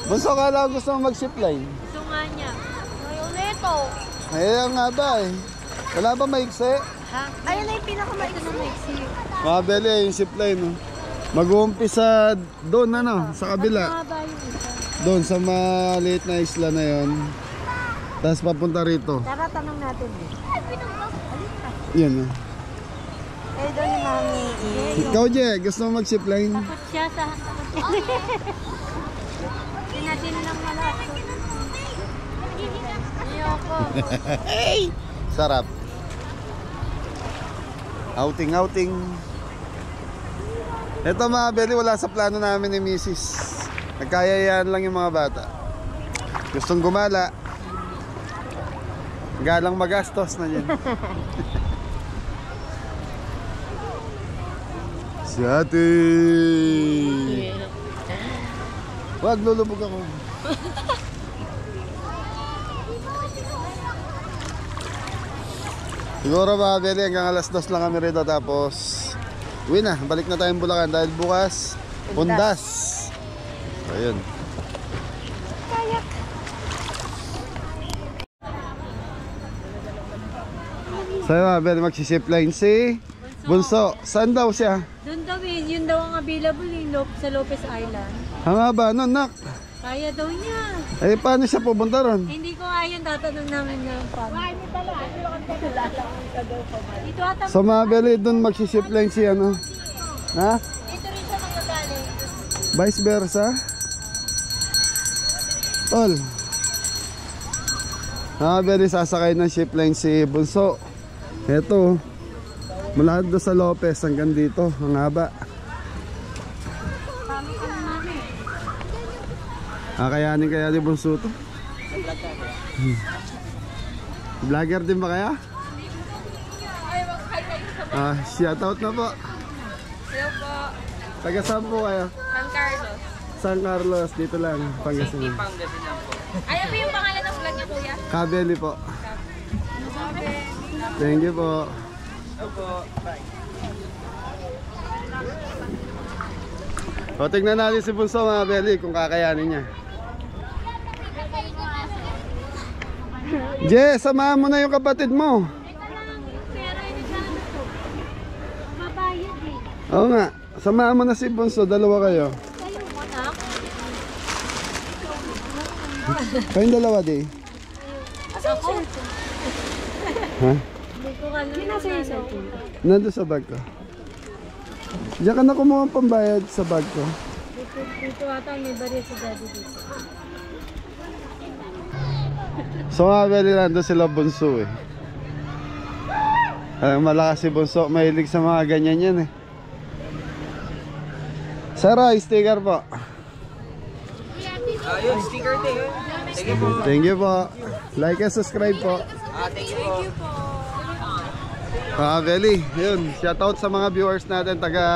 Speaker 1: Bunso, kala ko gusto mo mag-zipline.
Speaker 2: Gusto nga niya.
Speaker 5: Ngayon ito.
Speaker 1: Ayun nga ba eh. Wala ba maiksi?
Speaker 2: Ha?
Speaker 5: Ayun na yung pinakamaiksi.
Speaker 1: Mabel eh, yung zipline. No? Mag-uumpisa doon ano, sa kabila.
Speaker 2: Haba yung isa.
Speaker 1: Doon sa maliit na isla na yon. Tapos papunta rito.
Speaker 5: Tara, tanong natin.
Speaker 1: Yan eh.
Speaker 5: Eh, doon yung mami.
Speaker 1: Ikaw, Je, gusto mo mag-zipline?
Speaker 2: Takot siya sa... Tinatin lang malas. Ayoko.
Speaker 1: Sarap. Outing. Ito mga Beli, wala sa plano namin ni Mrs. Nagkayayaan lang yung mga bata. Gustong gumala. Galang magastos na yun. Si ate. Wag, lulubog ako. Siguro mga Beli, hanggang alas 2 lang kami rito tapos uwi na, balik na tayong Bulacan dahil bukas Undas. Ayun. Sa'yo mga Beli, magsisip line si Bunso. Saan daw siya?
Speaker 2: Doon daw eh, yun daw ang available sa Lopez Island.
Speaker 1: Hanga ba? Ano, nak?
Speaker 2: Kaya daw niya.
Speaker 1: Eh, paano siya pupunta ron?
Speaker 2: Hindi ko ayon, tatanong namin ng paano. Dito ata.
Speaker 1: So mga Beli, doon magsisip line si ano? Ha?
Speaker 2: Dito rin siya magagaling.
Speaker 1: Vice versa? Tol. Mga Beli, sasakay ng ship line si Bunso. Eto. Mula doon sa Lopez hanggang dito. Ang haba. Kayanin kaya ni Bunso to? Vlogger din ba kaya? Shout out na po.
Speaker 6: Hello po.
Speaker 1: Taga saan po kayo?
Speaker 6: San Carlos.
Speaker 1: San Carlos, dito lang, Pangasinan.
Speaker 6: Pangasinan po. Ano po yung pangalan ng vlog niya, kuya?
Speaker 1: Kabeli po. Thank you po. O, tignan natin si Bunso mga Beli kung kakayanin niya. Je, samahan mo na yung kapatid mo.
Speaker 2: Mabayad eh.
Speaker 1: Oo nga, samahan mo na si Bunso, dalawa kayo. Kayong dalawa di?
Speaker 2: Ako?
Speaker 1: Ha?
Speaker 2: Hindi ko alam. Hindi nasa yung cellphone.
Speaker 1: Nandun sa bag ko. Diyan ka na kumuha ang pambayad sa bag ko.
Speaker 2: Dito ata may barya si daddy dito.
Speaker 1: So nga Beli, nandun sila Bunso eh. Malakas si Bunso, mahilig sa mga ganyan yan eh. Sir, sticker po.
Speaker 8: Ayun, sticker din. Sige po.
Speaker 1: Thank you po. Like and subscribe po.
Speaker 8: Thank you po.
Speaker 1: Beli, yun. Shoutout sa mga viewers natin taga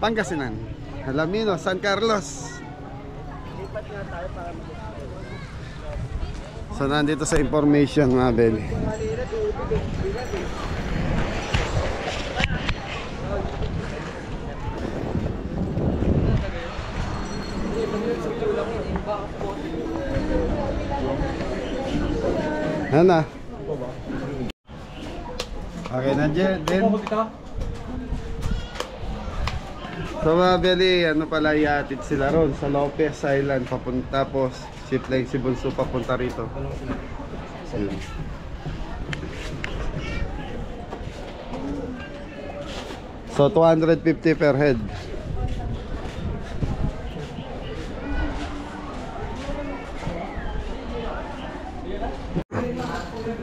Speaker 1: Pangasinan, Alaminos, San Carlos. So nandito sa information mga Beli. Ano? Okay na din. So mga Beli, ano pala iatid sila ron sa Lopez Island papunta, tapos ship line si Bunso papunta rito. Yun. So 250 per head.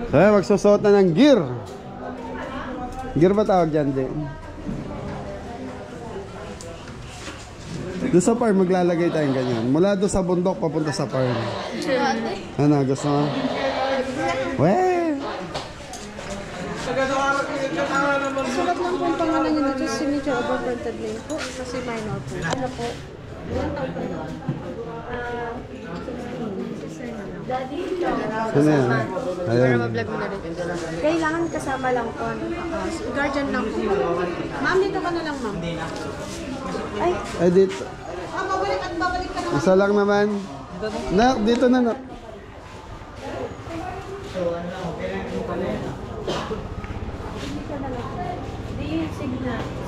Speaker 1: So magsusuot na ng gear. Gear ba tawag dyan din? Doon sa farm maglalagay tayong ganyan. Mula doon sa bundok papunta sa farm. Ano, gusto mo? Weh!
Speaker 6: Sulat lang po ang pangalan niyo dito. Signature overprinted name po. Kasi minor po. Ano po?
Speaker 1: Ano yan? Ayun.
Speaker 6: Kailangan kasama lang po. Guardian lang po. Ma'am, dito ka na lang, ma'am. Ay,
Speaker 1: Edit. Isa lang naman. Nak, dito na nak.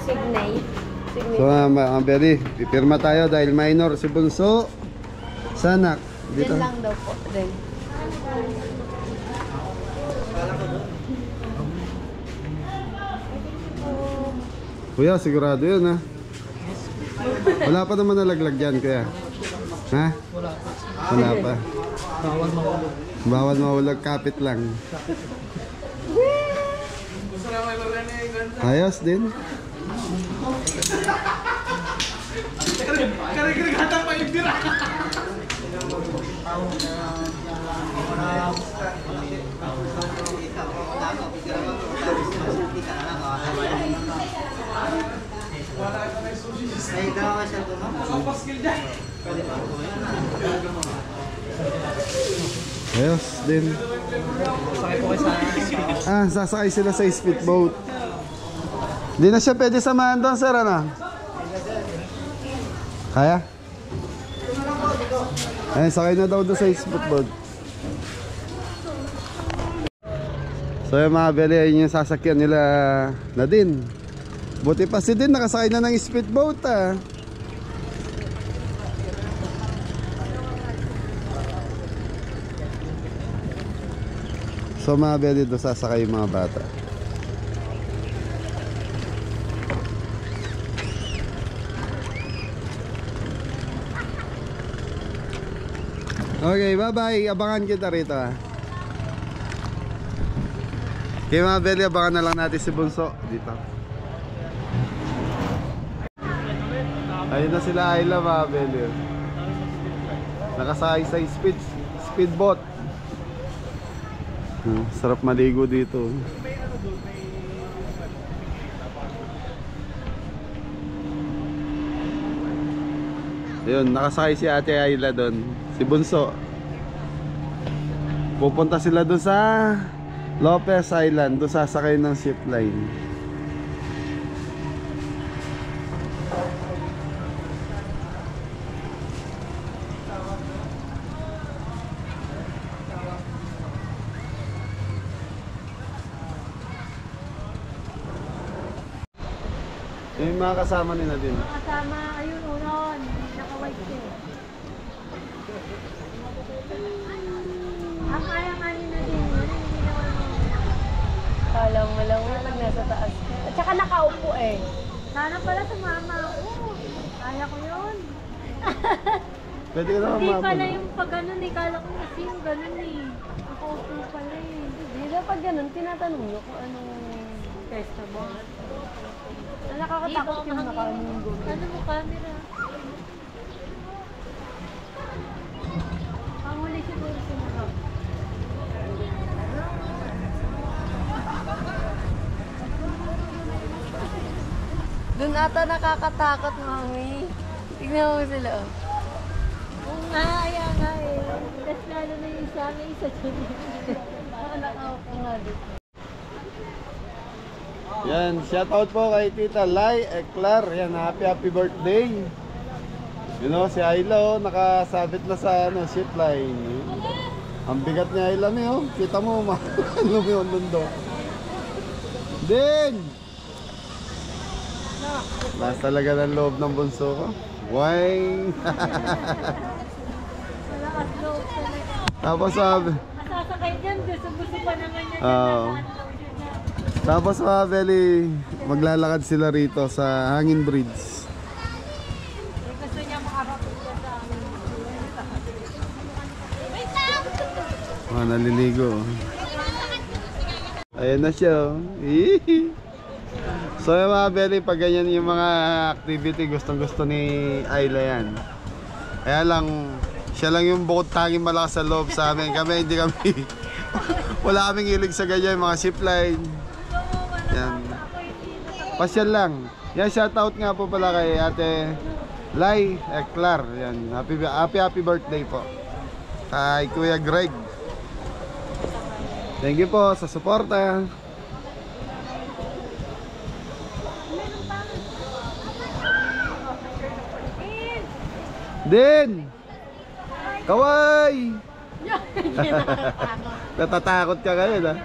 Speaker 6: signate.
Speaker 1: So mga Beli, pipirma tayo dahil minor si Bunso. Sanak. Dito.
Speaker 6: Yan lang daw po. Then.
Speaker 1: Kuya, sigurado yun ha. Wala pa naman nalaglag dyan kuya. Ha? Wala pa. Bawal mahulog, kapit lang. Ayos din.
Speaker 7: Kari-kari-hatang pa yung bira.
Speaker 1: din.
Speaker 8: Sakay po kayo sa
Speaker 1: Sasakay sila sa speedboat. Hindi na siya pwede samahan doon, sir, ano? Kaya? Ayun, sakay na daw doon sa speedboat. So yung mga beli, ayun yung sasakyan nila na din. Buti pa si din, nakasakay na ng speedboat, ah. So mga beli, doon sasakay yung mga bata. Okay, bye-bye. Abangan kita rito, ah. Okay mga beli, abangan na lang natin si Bunso dito. Ayun na sila Ayla, mga beli. Nakasakay sa speedboat. Sarap maligo dito. Ayun, nakasakay si Ate Ayla doon. Si Bunso. Pupunta sila doon sa Lopez Island, doon sasakay ng zipline. Yung mga kasama nila din.
Speaker 2: Kasama, ayun, unon. Naka-white siya. Ang kaya-kaya na din. Hindi naman.
Speaker 6: Alam mo lang yun pag nasa taas. At saka nakaupo eh.
Speaker 2: Sana pala sumama ako. Kaya ko yun.
Speaker 1: Pwede ka naman
Speaker 2: Hindi
Speaker 1: mabot.
Speaker 2: pala yung pag ganun eh. Kala ko kasi yung ganun eh. Nakaupo pala eh.
Speaker 6: Hindi na pag ganun, tinatanong nyo kung anong
Speaker 2: Pesta ba?
Speaker 6: nakakatakot yung nakaano yung gawin.
Speaker 2: Ano mo camera? Panguli siguro sinarap.
Speaker 6: Doon ata nakakatakot, mami. Tignan mo sila. Oh.
Speaker 2: Oo nga, ayan nga eh. Tapos lalo na yung isa, may isa dyan.
Speaker 6: Nakaupo nga dito.
Speaker 1: Yan, shout out po kay Tita Lai Eclar. Yan, happy birthday. You know, si Ayla, nakasabit na sa zipline. Ang bigat ni Ayla niyo, kita mo, ano mo yung mundo. Din! Mas talaga ng loob ng bunso ko. Why?
Speaker 2: Malakas loob talaga.
Speaker 1: Tapos sabi,
Speaker 2: Masasakay dyan, gusto pa naman yan.
Speaker 1: Oo. Tapos mga Beli, maglalakad sila rito sa Hangin Bridge.
Speaker 2: Gusto niya makarating ka sa amin.
Speaker 1: Naliligo. Ayan na siya. Hihi. So yung mga Beli, pag ganyan yung mga activity, gustong gusto ni Ayla yan. Kaya lang, siya lang yung bukod tanging malakas sa loob sa amin. Kami, hindi kami, wala kaming hilig sa ganyan, mga zipline. Yan. Pasyal lang. Yan, shoutout nga po pala kay Ate Lai Eclar. Yan. Happy birthday po. Kay Kuya Greg. Thank you po sa suporta. Din! Kaway! Natatakot ka ngayon, ha?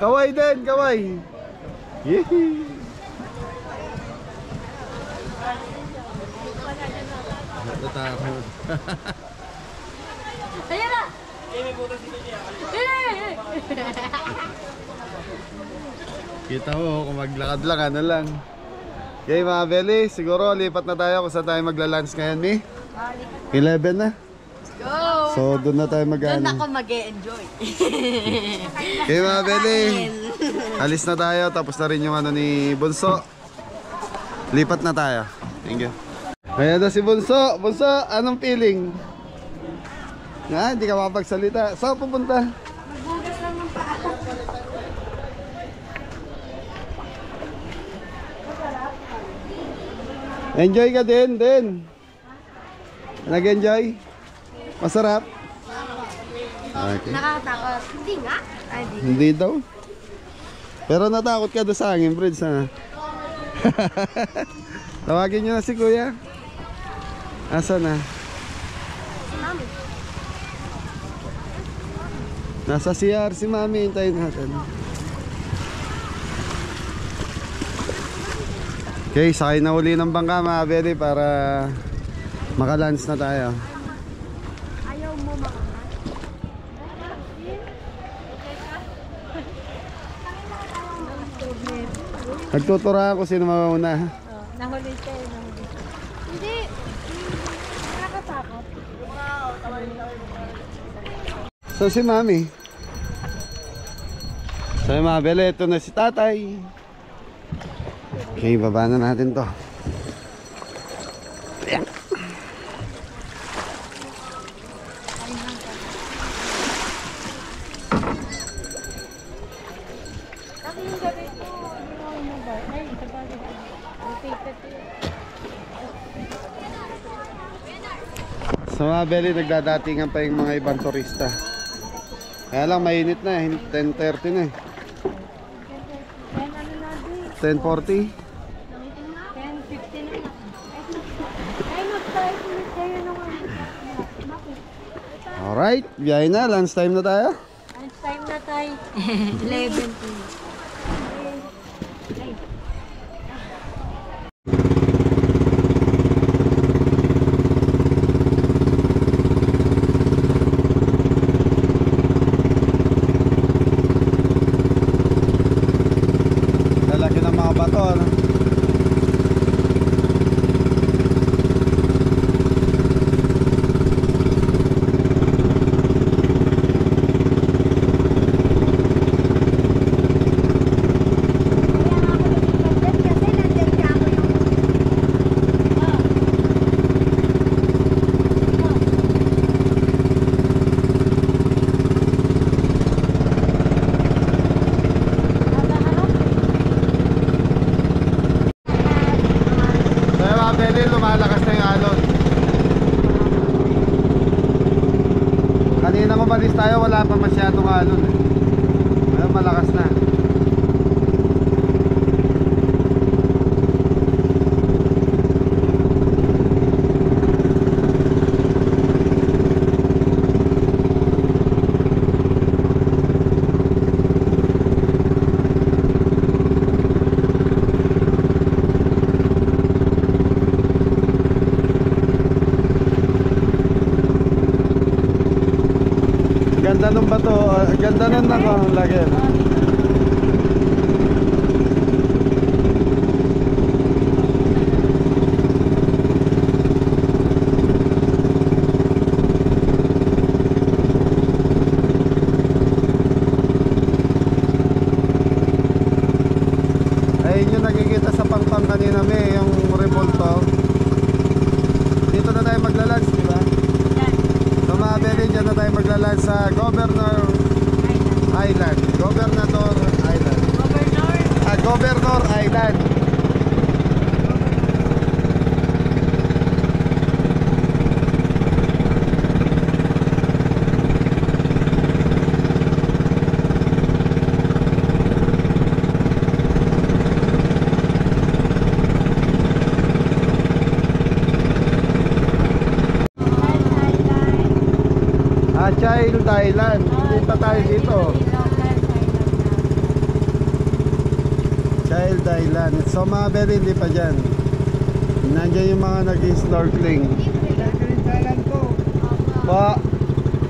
Speaker 1: Kaway din! Kaway! Yehey! Natatakot.
Speaker 2: Ayan na!
Speaker 1: Kita mo kung maglakad lang, ano lang. Okay mga Beli, siguro lipat na tayo kung saan tayo magla-lunch ngayon, Mi? 11 na.
Speaker 6: Go!
Speaker 1: So doon na tayo
Speaker 6: Doon
Speaker 1: mag-ano.
Speaker 6: ako mag-e-enjoy.
Speaker 1: Okay mga Beli, alis na tayo, tapos na rin yung ano ni Bunso. Lipat na tayo. Thank you. Ayan na si Bunso. Bunso, anong feeling? Nga, hindi ka mapagsalita. Saan pupunta?
Speaker 6: Magbugas lang ng paa.
Speaker 1: Enjoy ka din. Nag-enjoy? Masarap? Okay.
Speaker 6: Nakakatakot. Hindi nga. Ay, di.
Speaker 1: Hindi daw. Pero natakot ka doon sa hangin, Friends, ha? Tawagin nyo na si Kuya. Asa na?
Speaker 6: Mami.
Speaker 1: Nasa CR si Mami. Hintayin natin. Okay, sakay na uli ng bangka mga beli para makalans na tayo.
Speaker 6: Ayaw mo makakas.
Speaker 1: Nagtutura ako sino mauna.
Speaker 2: Nahuli siya eh, nahuli.
Speaker 6: Hindi. Nakakatakot.
Speaker 1: So si Mami. So mga beli, ito na si Tatay. Okay, baba na natin to. Ayan.
Speaker 2: Kasi yung gabi ko, hindi mo umabay. Ay, sa bagay ko. Rotated yun.
Speaker 1: So mga beli, nagdadatingan pa yung mga ibang turista. Kaya lang mainit na eh, 10:30 na eh.
Speaker 2: Then ano na din?
Speaker 1: 10:40.
Speaker 2: 10:50 na lang. Ay, mag-start ulit kayo nung ano.
Speaker 1: Alright, biyahe na, lunch time na tayo.
Speaker 2: Lunch time na tayo. 11.
Speaker 1: Lalaki ng mga bato, ano?
Speaker 6: Kasi nandiyan ka ako yung...
Speaker 1: Kaya mga beli, lumalakas na yung alon. Kanina umalis tayo, wala pa masyadong alon eh. Ngayon malakas na. Ganda nung bato, ganda nung lagi. Ayun yung nakikita sa pangpang kanina may yung revolto. Dito na tayo maglalunch, di ba? So mga beli, dyan na tayo maglalunch sa Governor Island. Gobernador Island. Governor Island. Child Island. Hindi pa tayo dito. Child Island. So mga beli, hindi pa dyan. Nandiyan yung mga nag-snorkeling.
Speaker 7: Dalan ko.
Speaker 1: Pa,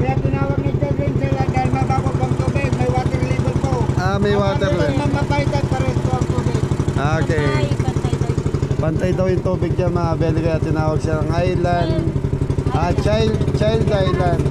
Speaker 7: Kaya tinawag ni Children's Island dahil mabago pang tubig. May water level po.
Speaker 1: may water level.
Speaker 7: Mamapalitan pa rin po ang tubig.
Speaker 1: Okay. Pantay daw yung tubig dyan mga beli, kaya tinawag siya ng island. Child Island.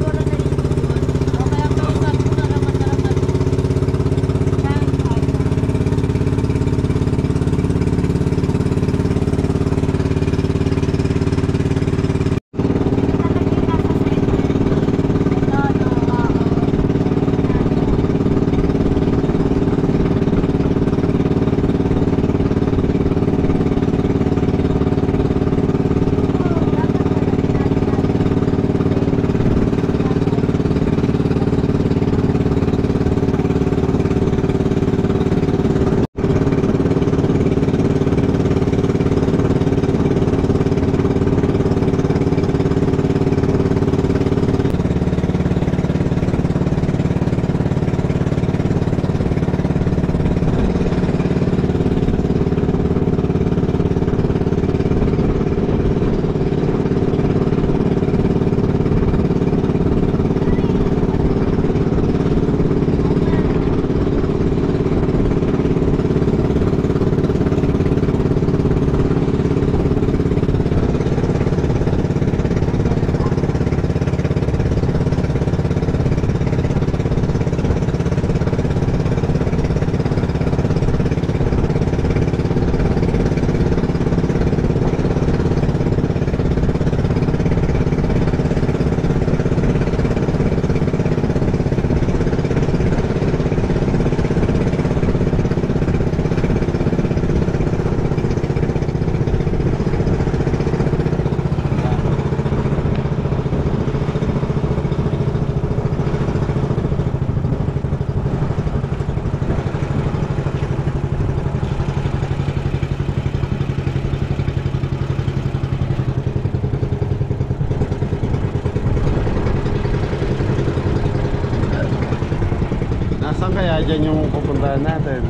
Speaker 1: Saan kaya dyan yung pupuntahan natin?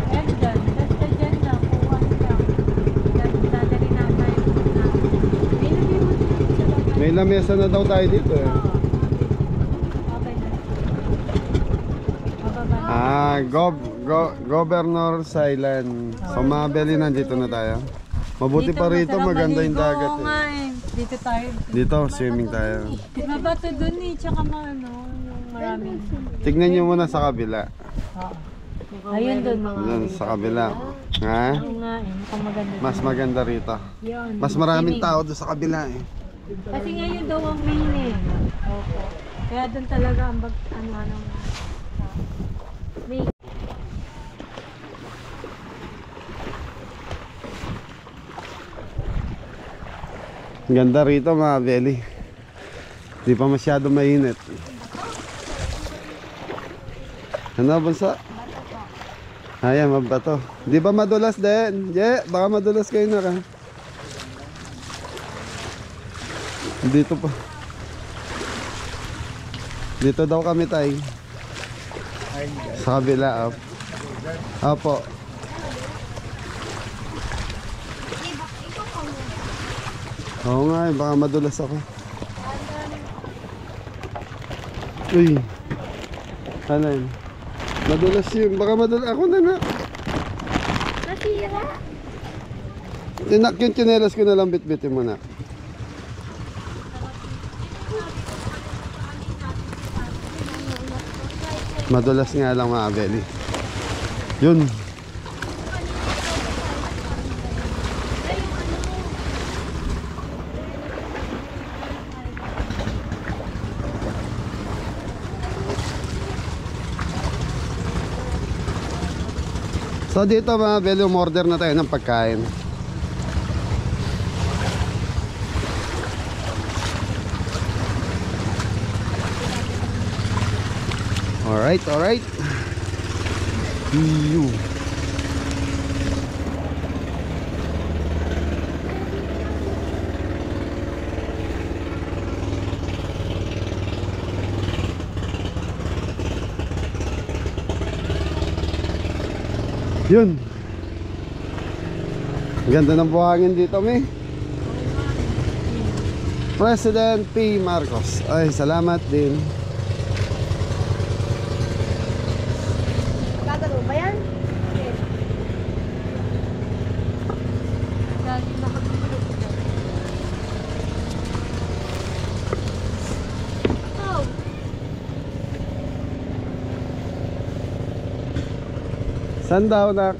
Speaker 2: Yan dyan. Basta dyan lang. Kuwan lang. Dadali na tayo.
Speaker 1: May lamesa na daw tayo dito eh.
Speaker 2: Okay na. Mababa na.
Speaker 1: Governor's Island. So Mabeli, nandito na tayo. Mabuti pa rito,
Speaker 2: masarap
Speaker 1: maganda yung
Speaker 2: maligo.
Speaker 1: dagat
Speaker 2: Oo nga
Speaker 1: eh.
Speaker 2: eh. Dito tayo.
Speaker 1: Dito, swimming tayo.
Speaker 2: Mabato dun eh. Tsaka ano, yung maraming.
Speaker 1: Tignan nyo muna sa kabila.
Speaker 2: Ayun dun mga.
Speaker 1: Doon sa kabila. Ha?
Speaker 2: Oo nga eh. Mukhang maganda.
Speaker 1: Mas maganda rito.
Speaker 2: Yun.
Speaker 1: Mas maraming tao doon sa kabila eh.
Speaker 2: Kasi ngayon daw ang main eh. Opo. Kaya doon talaga ang ano. May
Speaker 1: Ganda rito mga Beli. Di pa masyado mainit. Ano bunso? Ayan, mabato. Di ba madulas din? Baka madulas kayo na ka. Dito pa. Dito daw kami tayo. Sa kabila. Opo. Oo nga eh, baka madulas ako. Uy. Ano yun? Madulas yun. Baka madulas. Ako na na.
Speaker 5: Nasira.
Speaker 1: Tinak yung tsinelas ko na lang bitbitin mo na. Madulas nga lang mga Beli. Yun. So dito mga Beli, umorder na tayo ng pagkain. Alright, alright. Yun. Ganda ng buhangin dito, may. President P. Marcos. Ay, salamat din.
Speaker 5: Gagano ba yan?
Speaker 2: dati nakagulog.
Speaker 5: Oh.
Speaker 1: Saan daw nak?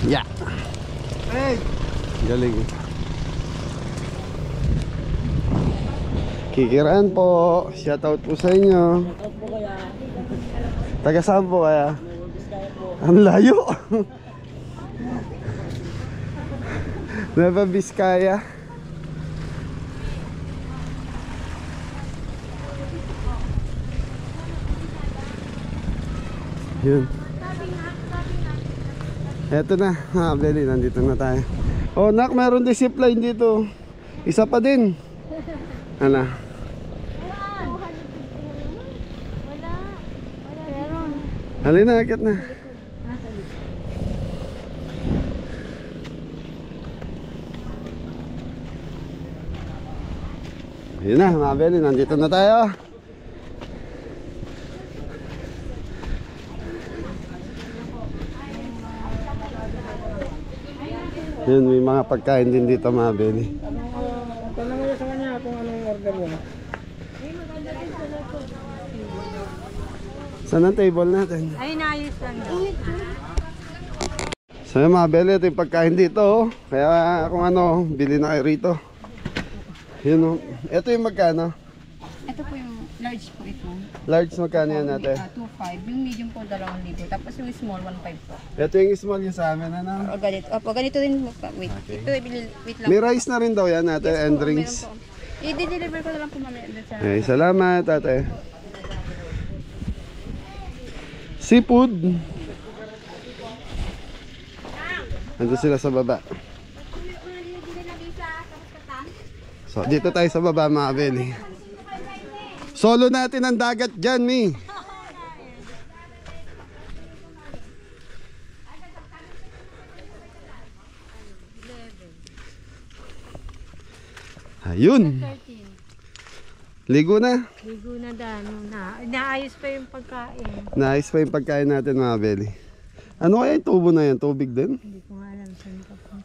Speaker 1: Yeah.
Speaker 7: Hey!
Speaker 1: Galing. Kikiraan po. Shoutout po sa inyo. Taga saan po kaya? Ang layo. Nueva Vizcaya. Yun. Eto na, Beli, nandito na tayo. Oh, nak, meron din zipline dito. Isa pa din. Ano? Halina, akit na. Yun na, mga Beli, nandito na tayo. Yun, may mga pagkain din dito, mga Beli.
Speaker 7: Tanong mo sa kanya kung anong order mo.
Speaker 1: Saan ang table natin?
Speaker 2: Ay, naayos lang daw.
Speaker 1: So yung mga Beli, ito yung pagkain dito. Oh. Kaya kung ano, bili na kayo rito. Yun oh. Ito yung magkano?
Speaker 9: Ito po yung large po ito.
Speaker 1: Large magkano yan natin?
Speaker 9: 2.5. Yung medium po 2,000. Tapos yung small 1.5 po.
Speaker 1: Ito yung small yung sa amin, ano?
Speaker 9: O ganito. Opo, ganito din. Wait.
Speaker 1: Okay.
Speaker 9: Ito, wait lang.
Speaker 1: May rice na rin daw yan natin,
Speaker 9: Yes
Speaker 1: and
Speaker 9: po,
Speaker 1: drinks.
Speaker 9: meron po. I-deliver ko na lang po mamaya. Sa...
Speaker 1: Okay, salamat ate. Seafood. Nandun sila sa baba. So, dito tayo sa baba mga kabeli. Solo natin ang dagat dyan, Mi. Ayun. Ligo na.
Speaker 2: Ligo na naayos pa yung pagkain.
Speaker 1: Naayos pa yung pagkain natin mga kabeli. Ano kaya yung tubo na yan? Tubig din?
Speaker 2: Hindi ko nga alam saan ka po.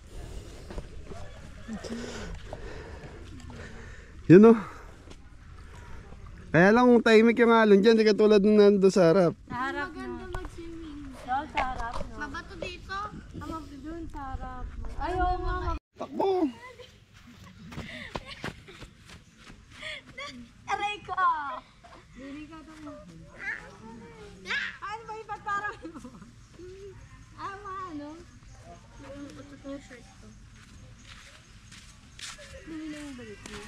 Speaker 1: Yun o. Kaya lang tahimik yung alon dyan, di katulad nung nando sa harap.
Speaker 2: Sa harap na. Maganda mag-swimming. No, sa harap. No. Mabato dito. Doon sa harap. Ayaw nga.
Speaker 1: Takbo!
Speaker 5: Aray ko!
Speaker 2: Dili ka ito mo.
Speaker 5: Ano ba yung pagparang mo? Ano? Yung utot ng shirt ko. Dili na yung balik mo.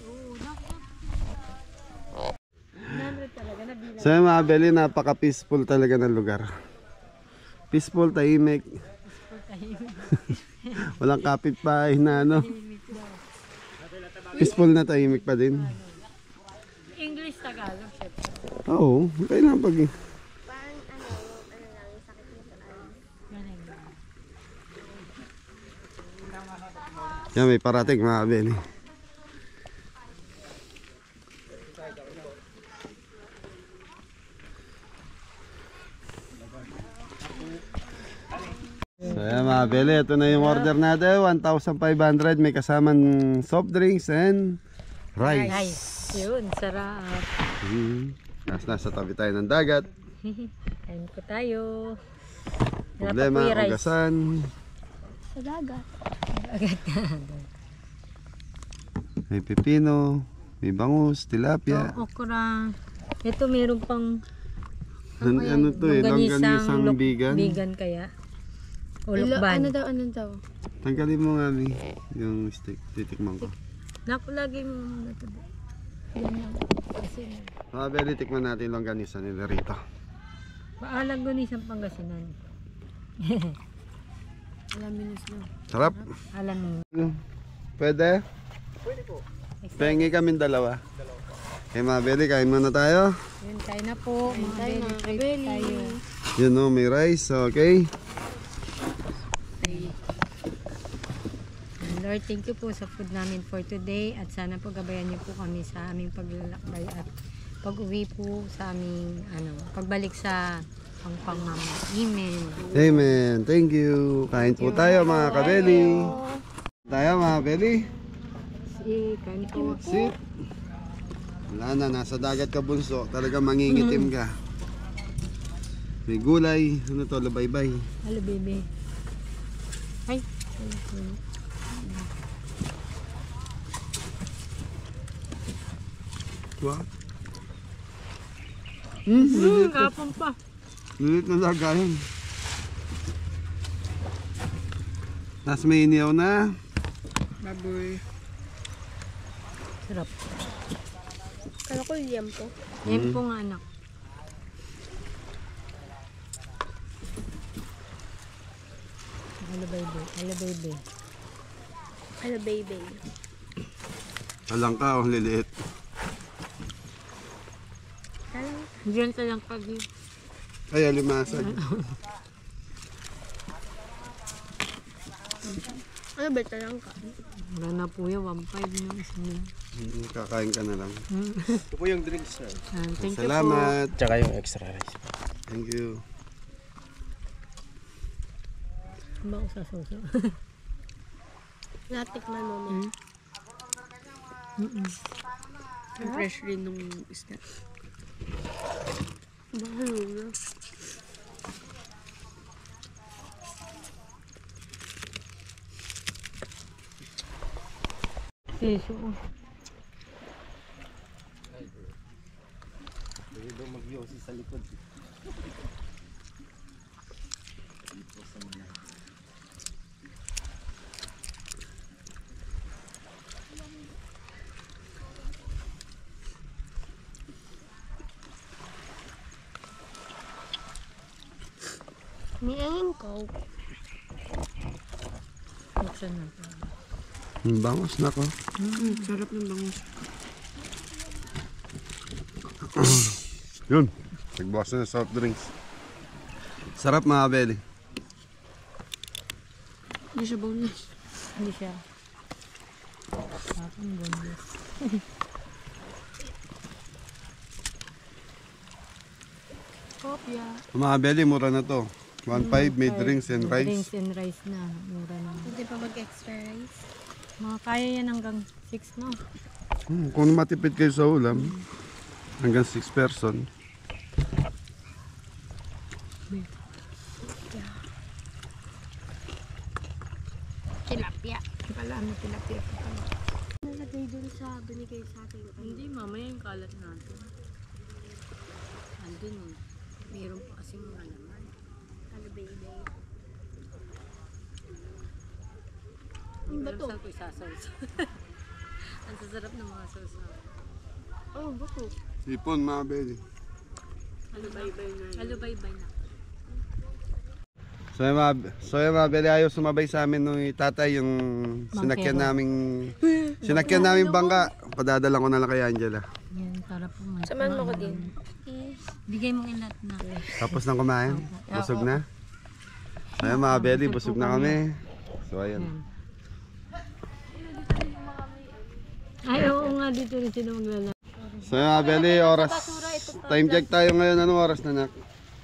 Speaker 5: Oo,
Speaker 1: So yung mga kabeli, napaka-peaceful talaga ng lugar. Peaceful, tahimik. Walang kapitbahay na ano. Peaceful na tahimik pa din.
Speaker 2: English, Tagalog, syempre.
Speaker 1: Oo, kailangan pag... Yan, may parating mga kabeli. So yan mga kabeli, ito na yung order natin. 1,500, may kasamang soft drinks and rice.
Speaker 2: Nice. Yun, sarap.
Speaker 1: Nasa tabi tayo ng dagat.
Speaker 2: Kain po tayo.
Speaker 1: Problema,
Speaker 2: rice.
Speaker 1: ugasan.
Speaker 5: Sa dagat.
Speaker 1: May pipino, may bangus, tilapia.
Speaker 2: Okra. Ito meron pang
Speaker 1: Ano to eh, longganisang bigan.
Speaker 2: Bigan kaya. Ulukban.
Speaker 6: Ano daw?
Speaker 1: Tanggalin mo nga Mi, yung stick, titikman ko.
Speaker 2: Naku, lagi mo muna ito.
Speaker 1: Mga beli, tikman natin longganisa nila rito.
Speaker 2: Paalag ko ni isang Pangasinan.
Speaker 6: Alaminos na.
Speaker 1: Sarap.
Speaker 2: Alam mo.
Speaker 1: Pwede? Pwede po. Pengi kami dalawa. Okay mga beli, kain muna tayo.
Speaker 2: Yun, tayo na po. Mga belly tayo.
Speaker 1: Yun o, may rice, okay.
Speaker 2: Lord, thank you po sa food namin for today at sana po gabayan niyo po kami sa aming paglalakbay at pag-uwi po sa aming pagbalik sa Pangpang Mama. Amen.
Speaker 1: Amen. Thank you. Kain po tayo mga kabeli. Tayo mga kabeli.
Speaker 2: Kain po.
Speaker 1: Sit. Wala na, nasa dagat ka bunso. Talaga mangingitim ka. May gulay. Ano to? Labaybay.
Speaker 2: Hello baby. Ay.
Speaker 1: Wow.
Speaker 2: Kapon pa.
Speaker 1: Lilit na lagayan. Tapos may iniyaw na.
Speaker 6: Baboy.
Speaker 2: Sarap.
Speaker 6: Kala ko yam po.
Speaker 2: Yan po nga anak. Hello baby. Hello baby.
Speaker 6: Hello baby.
Speaker 1: Alang ka, oh, liliit.
Speaker 2: Diyan ka lang pag
Speaker 1: Ay, alimasag.
Speaker 6: Ano ba lang ka?
Speaker 2: wala na po yung 1.5 yung isa niya.
Speaker 1: Kakain ka na lang.
Speaker 8: Ito po yung drinks, sir.
Speaker 2: Thank you po.
Speaker 1: Salamat.
Speaker 8: Tsaka yung extra rice.
Speaker 1: Thank you.
Speaker 2: Ba ako sa soso?
Speaker 6: Natikman mo mo. Ang fresh rin nung isda. Bahalo na.
Speaker 2: Siso.
Speaker 8: Pwede daw mag-yosi sa likod.
Speaker 6: May angin ko.
Speaker 2: buksan natin.
Speaker 1: Bangos na ko.
Speaker 6: Sarap ng bangus.
Speaker 1: Yun. Nagbukas na ng soft drinks. Sarap mga kabeli.
Speaker 6: Hindi siya boneless.
Speaker 2: Hindi siya. Sarap ng boneless.
Speaker 6: Kopya.
Speaker 1: Mga kabeli, mura na to. 1.5 may drinks and rice.
Speaker 2: Drinks and rice na. Mura na.
Speaker 5: Pwede pa mag-extra rice?
Speaker 2: Mga kaya yan hanggang 6, no?
Speaker 1: Kung matipid kayo sa ulam, hanggang 6 person.
Speaker 5: Tilapia.
Speaker 2: Pala, ano tilapia pa pala.
Speaker 6: Nalagay dun sa binigay sa akin.
Speaker 2: Hindi, mamaya yung kalat natin. Andun eh. Meron pa kasi mga laman.
Speaker 6: Kalabay-bay.
Speaker 2: Yung bato. Saan ko isasawsa? Ang sasarap ng mga sausa.
Speaker 6: Oh, bato.
Speaker 1: Sipon mga kabeli.
Speaker 6: Kalabay-bay na yun.
Speaker 2: Kalubay-bay na.
Speaker 1: So yung mga beli, ayaw sumabay sa amin nung tatay yung sinakyan naming bangka. Padadala ko na lang kay Angela.
Speaker 2: Yan, para po
Speaker 6: Samahan mo ko din.
Speaker 2: Bigay mo ilat na.
Speaker 1: Tapos nang kumain, busog na. So yung mga beli, busog na kami. So ayan.
Speaker 2: Ay, oo nga, dito rin sila maglalaro.
Speaker 1: So yung mga beli, oras. Time check tayo ngayon. Anong oras na nak?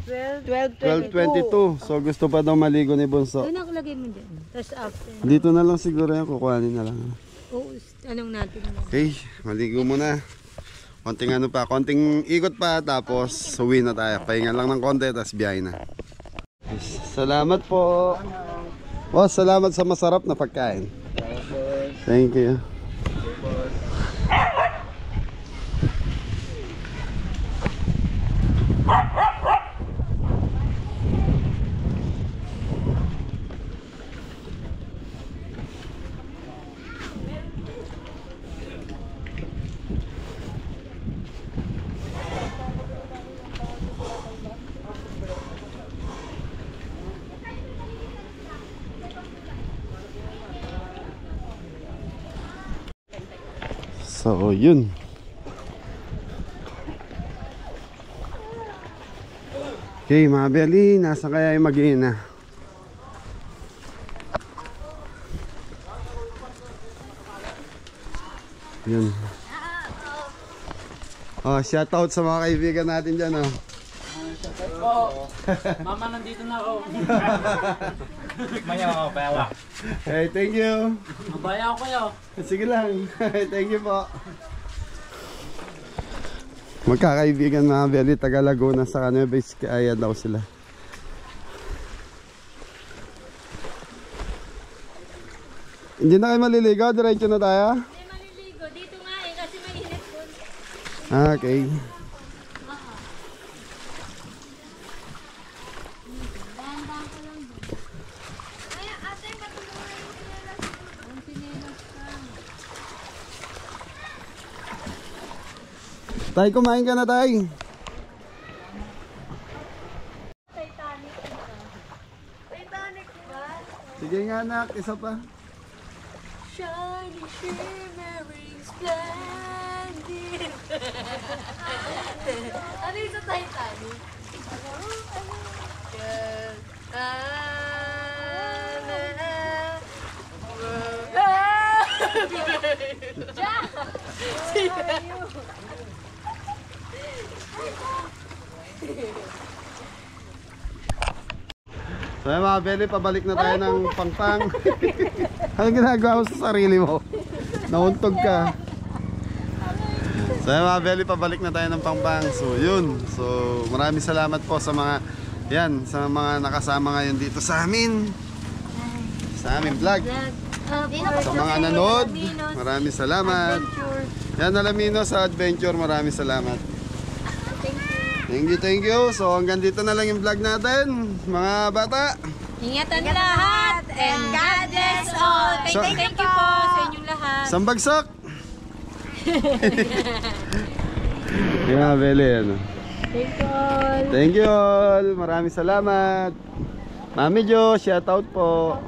Speaker 1: 12:22. So gusto pa daw maligo ni Bunso.
Speaker 2: Doon ako lagay mo dyan. Tapos after.
Speaker 1: Dito na lang siguro yan, kukuhanin na lang.
Speaker 2: Oo, tanong natin mo.
Speaker 1: Okay, maligo muna. Konting ikot pa, tapos uwi na tayo. Pahinga lang ng konti, tapos biyahe na. Salamat po. Oh, salamat sa masarap na pagkain. Thank you. So, yun. Okay, mga beli, nasa kaya yung mag-iina? Yun. Oh, shout out sa mga kaibigan natin dyan, oh.
Speaker 8: Mama, nandito na ako. Maya ako, bayawa.
Speaker 1: Hey, thank you.
Speaker 8: Mabaya ako kayo.
Speaker 1: Sige lang. Thank you po. Magkakaibigan mga beli, taga Laguna sa Nueva Ecija daw sila. Hindi na kayo maliligaw, diretso na tayo?
Speaker 5: Hindi maliligo. Dito nga eh, kasi mainit po.
Speaker 1: Okay.
Speaker 5: Dahan-dahan ko lang doon. Ay, ate, patulungan yung sinelas ko. Ang sinelas ka.
Speaker 1: Tay, kumain ka na, tay.
Speaker 5: Titanic ba? Titanic ba?
Speaker 1: Sige nga, anak, isa pa.
Speaker 6: Shiny, shimmering, splendid.
Speaker 5: Ano yung sa Titanic?
Speaker 1: So mga beli, pabalik na tayo ng Pangpang. Anong ginagawa mo sa sarili mo? Nauntog ka. So mga beli, pabalik na tayo ng Pangpang. So yun. So maraming salamat po sa mga sa mga nakasama ngayon dito sa amin. Sa aming vlog. Sa mga nanood, maraming salamat. Yan, Alaminos sa Adventure, maraming salamat. Thank you. So hanggang dito na lang yung vlog natin, mga bata.
Speaker 5: Ingatan lahat and God bless all. Thank you po sa inyong lahat.
Speaker 1: Sambagsak! Yung beli, ano. Thank you all. Maraming salamat. Mami Jo, shout out po.